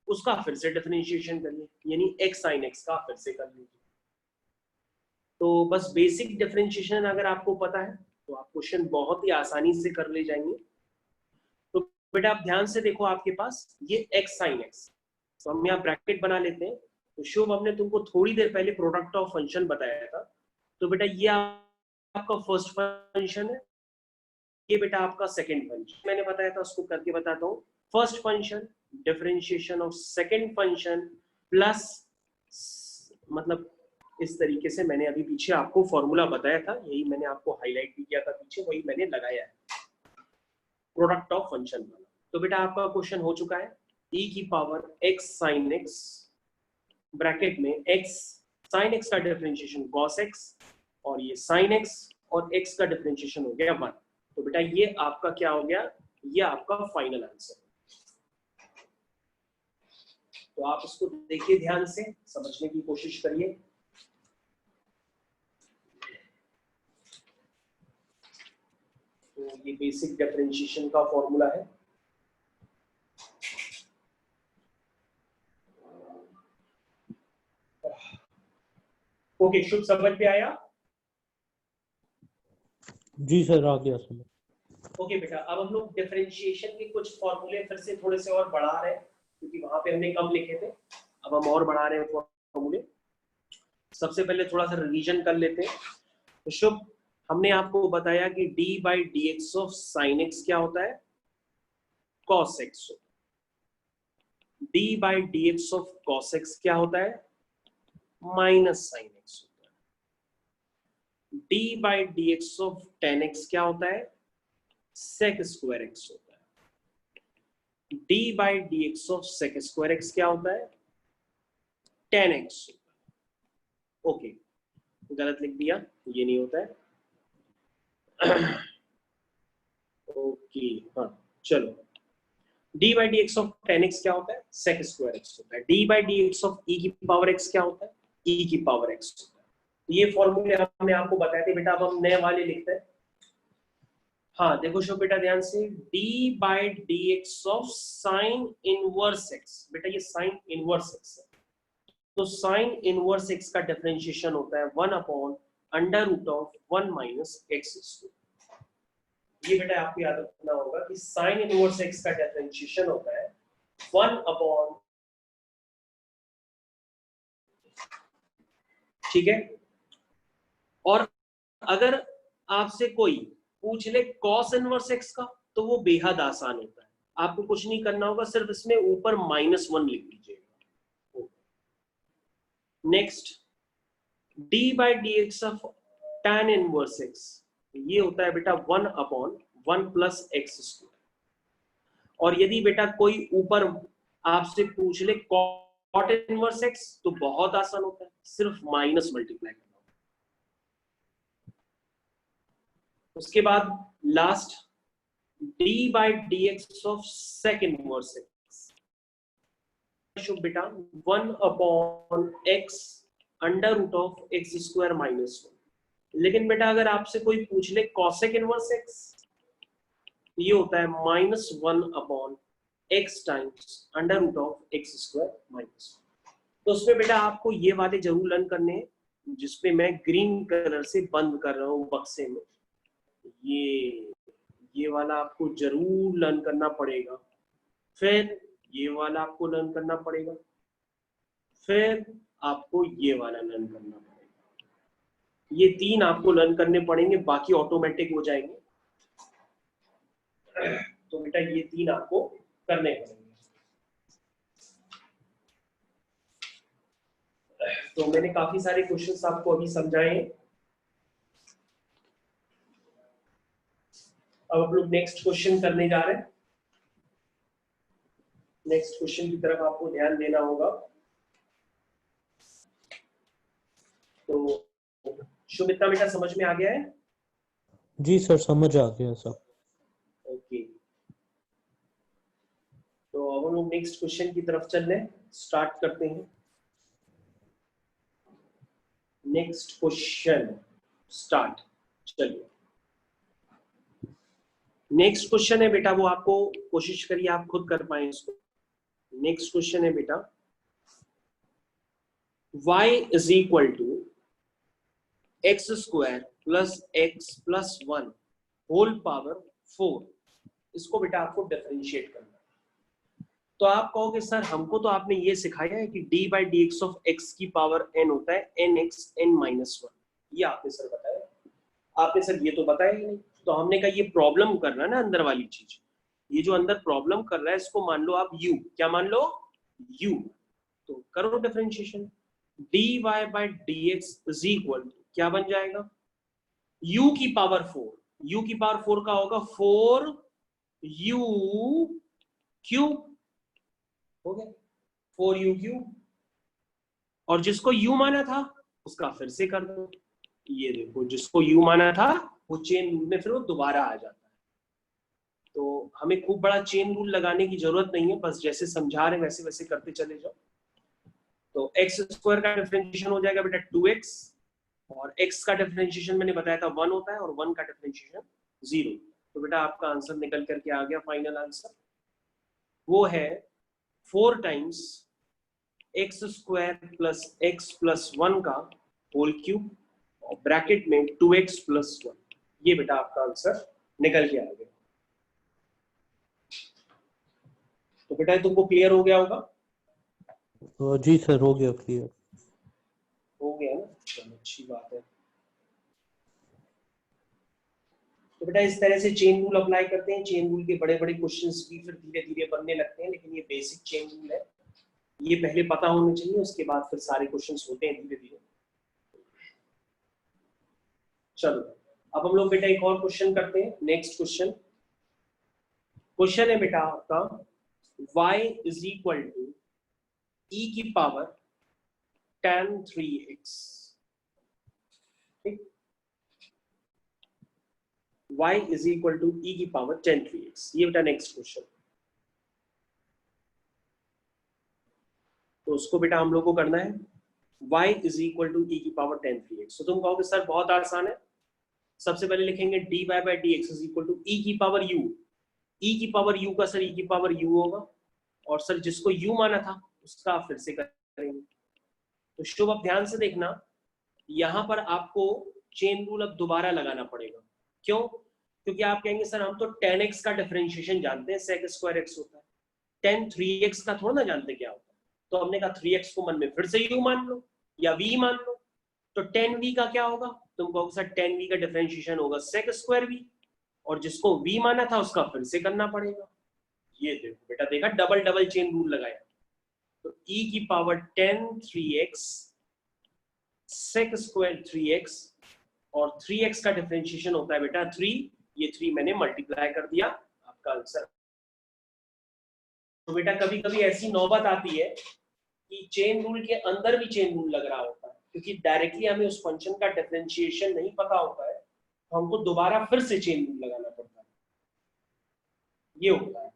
उसका फिर से डिफरेंशिएशन करिए, यानी x sin x का फिर से कर लीजिए। तो बस बेसिक डिफरेंशिएशन अगर आपको पता है तो आप क्वेश्चन बहुत ही आसानी से कर ले जाएंगे। तो बेटा आप ध्यान से देखो, आपके पास ये x sin x, तो हम यहाँ ब्रैकेट बना लेते हैं। तो शुभ हमने तुमको थोड़ी देर पहले प्रोडक्ट ऑफ फंक्शन बताया था, तो बेटा ये आपका फर्स्ट फंक्शन है, ये बेटा आपका सेकंड फंक्शन मैंने बताया था, उसको करके बताता हूँ। First function differentiation of second function plus, मतलब इस तरीके से मैंने अभी पीछे आपको फॉर्मूला बताया था, यही मैंने आपको हाईलाइट भी किया था पीछे, वही मैंने लगाया है प्रोडक्ट ऑफ फंक्शन वाला। तो बेटा आपका क्वेश्चन हो चुका है e की power x sin x bracket में x sin x का डिफरेंशिएशन cos x, और ये sin x और x का डिफरेंशिएशन हो गया 1। तो बेटा ये आपका क्या हो गया, ये आपका फाइनल आंसर। तो आप इसको देखिए ध्यान से, समझने की कोशिश करिए। तो ये बेसिक डिफरेंशिएशन का फॉर्मूला है। ओके शुभ, समझ में आया? जी सर आ गया समझ। ओके बेटा, अब हम लोग डिफरेंशिएशन के कुछ फॉर्मूले फिर से थोड़े से और बढ़ा रहे हैं, क्योंकि वहां पे हमने कम लिखे थे, अब हम और बढ़ा रहे हैं फॉर्मूले। सबसे पहले थोड़ा सा रिवीजन कर लेते हैं। तो शुभ, हमने आपको बताया कि d by D x of sine x क्या होता है, cos x। d by D x of cos x क्या होता है, माइनस साइन एक्स होता है। d by D x of ten x क्या होता है, sec स्क्वायर x होता है। d by D x of sec square x क्या होता है, tan x होता है। ओके, गलत लिख दिया, ये नहीं होता है। ओके हाँ चलो, d by D x of ten x क्या होता है, sec स्क्वायर x होता है। d by D x of e की पावर x क्या होता है, e की पावर x होता है। ये फॉर्मूले हमने आपको बताए थे बेटा, अब हम नए वाले लिखते हैं। हाँ देखो शो बेटा ध्यान से, d by D x of sine inverse x, बेटा ये साइन इनवर्स x है, तो साइन इनवर्स एक्स का डिफरेंशिएशन होता है 1/√1 माइनस एक्स स्क्वायर। ये बेटा आपको याद रखना होगा कि साइन इनवर्स एक्स का डिफरेंशिएशन होता है 1/, ठीक है। और अगर आपसे कोई पूछ ले कॉस इनवर्स एक्स का तो वो बेहद आसान होता है, आपको कुछ नहीं करना होगा, सिर्फ इसमें ऊपर -1 लिख लीजिएगा। Next, d by D x of tan inverse x, ये होता है बेटा 1/1 प्लस एक्स स्क्वायर। और यदि बेटा कोई ऊपर आपसे पूछ ले cot इनवर्स एक्स तो बहुत आसान होता है, सिर्फ माइनस मल्टीप्लाई करना होगा। उसके बाद last d by D x of sec inverse x, बेटा 1/x √x स्क्वायर -1। लेकिन बेटा अगर आपसे कोई पूछ ले cosec इनवर्स x, ये होता है -1/x टाइम्स √x स्क्वायर -1। तो उसमें बेटा आपको ये वाले जरूर लर्न करने हैं, जिसपे मैं ग्रीन कलर से बंद कर रहा हूँ बक्से में, ये वाला आपको जरूर लर्न करना पड़ेगा। फिर ये वाला आपको लर्न करना पड़ेगा, फिर आपको ये वाला लर्न करना पड़ेगा। ये 3 आपको लर्न करने पड़ेंगे, बाकी ऑटोमेटिक हो जाएंगे। तो बेटा ये 3 आपको करने पड़ेंगे। तो मैंने काफी सारे क्वेश्चंस आपको अभी समझाए हैं। अब हम लोग नेक्स्ट क्वेश्चन करने जा रहे हैं। नेक्स्ट क्वेश्चन की तरफ आपको ध्यान देना होगा। तो शुभ, इतना बेटा समझ में आ गया है? जी सर, समझ आ गया सब। ओके, तो अब हम लोग नेक्स्ट क्वेश्चन की तरफ चल रहे हैं, स्टार्ट करते हैं। Next question start. चलिए, नेक्स्ट क्वेश्चन है बेटा, वो आपको कोशिश करिए आप खुद कर पाए इसको। नेक्स्ट क्वेश्चन है बेटा, y is equal to x square plus x plus 1 whole power 4। इसको बेटा आपको डिफरेंशिएट करना है। तो आप कहोगे सर हमको तो आपने ये सिखाया है कि d by D x of x की पावर n होता है nx n -1, ये आपने सर बताया। आपने सर ये तो बताया ही नहीं। तो हमने कहा ये प्रॉब्लम कर रहा है ना अंदर वाली चीज, ये जो अंदर प्रॉब्लम कर रहा है इसको मान लो आप u, क्या मान लो u। तो करो differentiation, dy by D x is equal क्या बन जाएगा, u की पावर 4, u की पावर 4 का होगा 4u क्यूब, हो गया 4u क्यूब। और जिसको u माना था उसका फिर से कर दो, ये देखो जिसको u माना था वो चेन रूल में फिर वो दोबारा आ जाता है। तो हमें खूब बड़ा चेन रूल लगाने की जरूरत नहीं है, बस जैसे समझा रहे वैसे वैसे करते चले जाओ। तो एक्स स्क्वायर का डिफरेंशिएशन हो जाएगा बेटा 2x, और x का डिफरेंशिएशन मैंने बताया था 1 होता है, और 1 का डिफरेंशिएशन 0। तो बेटा आपका आंसर निकल करके आ गया, फाइनल आंसर वो है 4 times x square plus x plus 1 का होल क्यूब और ब्रैकेट में 2x प्लस 1। ये बेटा आपका आंसर निकल के आ गया। तो बेटा तुमको क्लियर हो गया होगा? जी सर, हो गया क्लियर। हो गया ना, चलो अच्छी बात है। तो बेटा इस तरह से चेन रूल अप्लाई करते हैं। चेन रूल के बड़े बड़े क्वेश्चंस भी फिर धीरे धीरे बनने लगते हैं, लेकिन ये बेसिक चेन रूल है, ये पहले पता होने चाहिए, उसके बाद फिर सारे क्वेश्चंस होते हैं धीरे धीरे। चलो अब हम लोग बेटा एक और क्वेश्चन करते हैं। नेक्स्ट क्वेश्चन है बेटा आपका y is equal to e की पावर tan 3x, ठीक, y is equal to e की पावर tan 3x, ये बेटा नेक्स्ट क्वेश्चन। तो उसको बेटा हम लोग को करना है y is equal to e की पावर tan 3x। तो तुम कहोगे सर बहुत आसान है, सबसे पहले लिखेंगे dy by D x is equal to e की पावर u। e की पावर u का सर e की पावर u होगा, और सर जिसको u माना था उसका फिर से करेंगे। तो शुभ अब ध्यान से देखना, यहां पर आपको चेन रूल अब दोबारा लगाना पड़ेगा। क्यों? क्योंकि आप कहेंगे सर हम तो tan x का डिफरेंशिएशन जानते हैं, sec स्क्वायर x होता है, tan 3x का थोड़ा ना जानते क्या होता है। तो हमने कहा 3x को मन में फिर से u मान लो या v मान लो, तो tan v का क्या होगा? तुम कहोगे सर tan v का डिफरेंशिएशन होगा sec स्क्वायर v, और जिसको v माना था उसका फिर से करना पड़ेगा। ये देखो बेटा, देखा डबल डबल चेन रूल लगाया, तो e की power tan 3x sec square 3x, और 3x का डिफरेंशिएशन होता है बेटा 3, ये 3 मैंने मल्टीप्लाई कर दिया, आपका आंसर। तो बेटा कभी कभी ऐसी नौबत आती है कि चेन रूल के अंदर भी चेन रूल लग रहा होता है, क्योंकि डायरेक्टली हमें उस फंक्शन का डिफरेंशिएशन नहीं पता होता है, तो हमको दोबारा फिर से चेन रूल लगाना पड़ता है, ये होता है।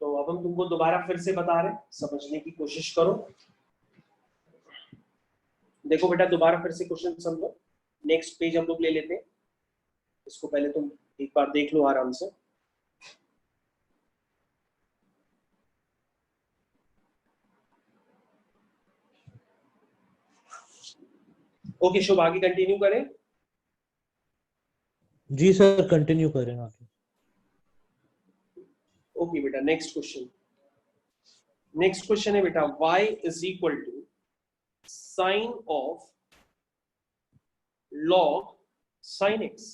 तो अब हम तुमको दोबारा फिर से बता रहे हैं, समझने की कोशिश करो। देखो बेटा दोबारा फिर से क्वेश्चन समझो, नेक्स्ट पेज हम लोग ले लेते हैं, इसको पहले तुम एक बार देख लो आराम से। ओके शुभ, आगे कंटिन्यू करें? जी सर, कंटिन्यू करें आगे। ओके बेटा, नेक्स्ट क्वेश्चन। नेक्स्ट क्वेश्चन है बेटा y is equal to sine of log sin x।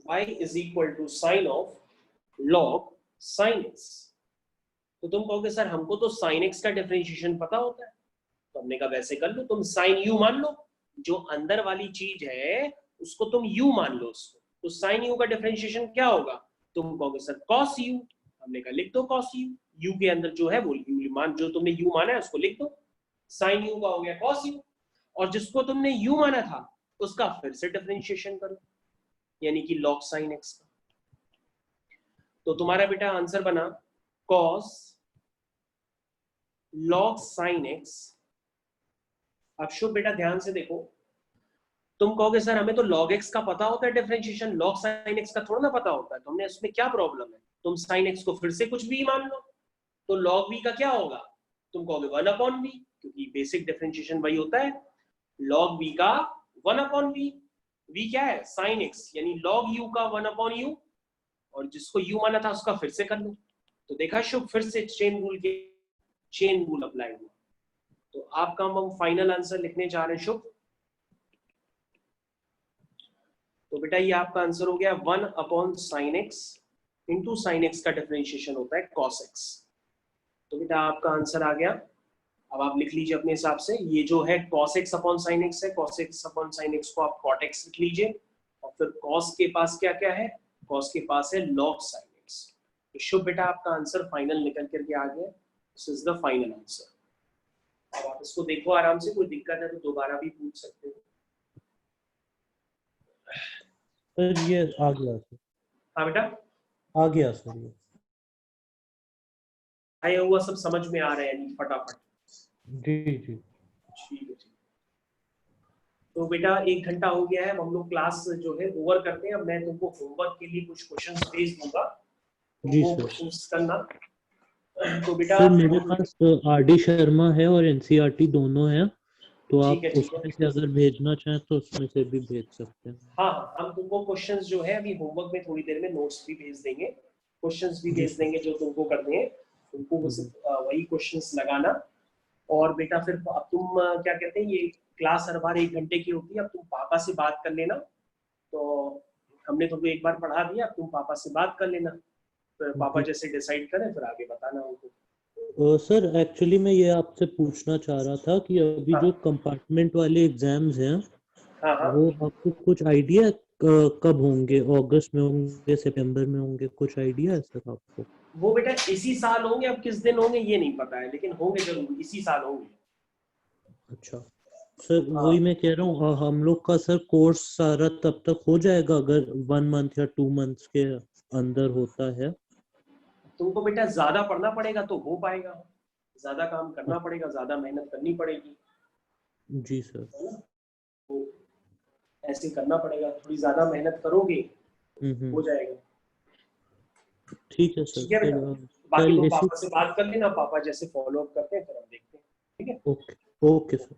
y is equal to sine of log sin x। तो तुम कहोगे सर हमको तो sin x का डिफरेंशिएशन पता होता है, तो हमने कहा वैसे कर लो, तुम sin u मान लो, जो अंदर वाली चीज है उसको तुम u मान लो उसको, तो sin u का डिफरेंशिएशन क्या होगा? तुम कहोगे सर cos u, हमने कहा लिख दो cos u, u के अंदर जो है वो u मान, जो तुमने u माना है उसको लिख दो, sin u का हो गया cos u, और जिसको तुमने u माना था उसका फिर से डिफरेंशिएशन करो, यानी कि log sin x का। तो तुम्हारा बेटा आंसर बना cos log sin x। अब शुभ बेटा ध्यान से देखो, तुम कहोगे सर हमें तो log x का पता होता है डिफरेंशिएशन, log sin x का थोड़ा ना पता होता है, तो हमने उसमें क्या प्रॉब्लम है? तुम sin x को फिर से कुछ भी मान लो, तो log v का क्या होगा? तुम कहोगे 1/v, क्योंकि बेसिक डिफरेंशिएशन वही होता है, log v का 1/v। v क्या है? sin x, यानी log u का 1/u, और जिसको u माना था उसका फिर से कर लो। तो देखा शुभ, फिर से चेन रूल अप्लाई हुआ। तो आपका हम फाइनल आंसर लिखने जा रहे हैं शुभ। तो बेटा ये आपका आंसर हो गया 1/sin x into sine x का डिफरेंशिएशन होता है cos x। तो बेटा आपका आंसर आ गया। अब आप लिख लीजिए अपने हिसाब से, ये जो है cos x upon sin x है, cos x upon sin x को आप cot x लिख लीजिए, और फिर cos के पास क्या क्या है? cos के पास है log sin x। तो शुभ बेटा आपका आंसर फाइनल निकल करके आ गया, this is the final answer. अब आप इसको देखो आराम से, कोई दिक्कत है तो दोबारा भी पूछ सकते हो। सर ये आ गया सर। हाँ बेटा, आ गया सर ये। आया हुआ सब समझ में आ रहा है फटाफट? जी जी ठीक है। तो बेटा 1 घंटा हो गया है, हम लोग क्लास जो है ओवर करते हैं। अब मैं तुमको होमवर्क के लिए कुछ क्वेश्चंस भेज दूंगा, तो जी वो सर। क्वेश्चंस करना। तो बेटा सर मेरे पास आर.डी. शर्मा है और एनसीईआरटी दोनों हैं, तो आप ठीक है। उसमें से अगर भेजना चाहें तो उसमें से भी भेज सकते हैं। हाँ, हम तुमको क्वेश्चंस जो है अभी होमवर्क में थोड़ी देर में नोट्स भी भेज देंगे, क्वेश्चंस भी जी भेज देंगे जो तुमको करने हैं, तुमको बस वही क्वेश्चंस लगाना। और बेटा फिर अब तुम क्या कहते हैं, ये क्लास हर बार 1 घंटे की होती है, अब तुम पापा से बात कर लेना। तो हमने तुमको एक बार पढ़ा दिया, अब तुम पापा से बात कर लेना, फिर पापा जी। जैसे डिसाइड करें फिर आगे बताना उनको। सर एक्चुअली मैं ये आपसे पूछना चाह रहा था कि अभी हाँ जो कंपार्टमेंट वाले एग्जाम्स हैं हाँ हाँ। वो आपको कुछ आइडिया कब होंगे? अगस्त में होंगे, सितंबर में होंगे? कुछ आइडिया है सर आपको? वो बेटा इसी साल होंगे, अब किस दिन होंगे ये नहीं पता है, लेकिन होंगे जरूर, इसी साल होंगे। अच्छा सर, हाँ, वही मैं कह रहा हूँ, हम लोग का सर कोर्स सारा तब तक हो जाएगा अगर 1 मंथ या 2 मंथ्स के अंदर होता है? तुमको बेटा ज्यादा पढ़ना पड़ेगा तो हो पाएगा, ज्यादा काम करना पड़ेगा, ज्यादा मेहनत करनी पड़ेगी, जी सर। है ना? तो ऐसे करना पड़ेगा, थोड़ी ज्यादा मेहनत करोगे हो हम्म। जाएगा। ठीक है सर, ठीक है फिर बेटा, बाकी कल तो इसी पापा से बात कर लेना, पापा जैसे फॉलो अप करते हैं फिर हम देखते हैं, ठीक है। Okay okay sir.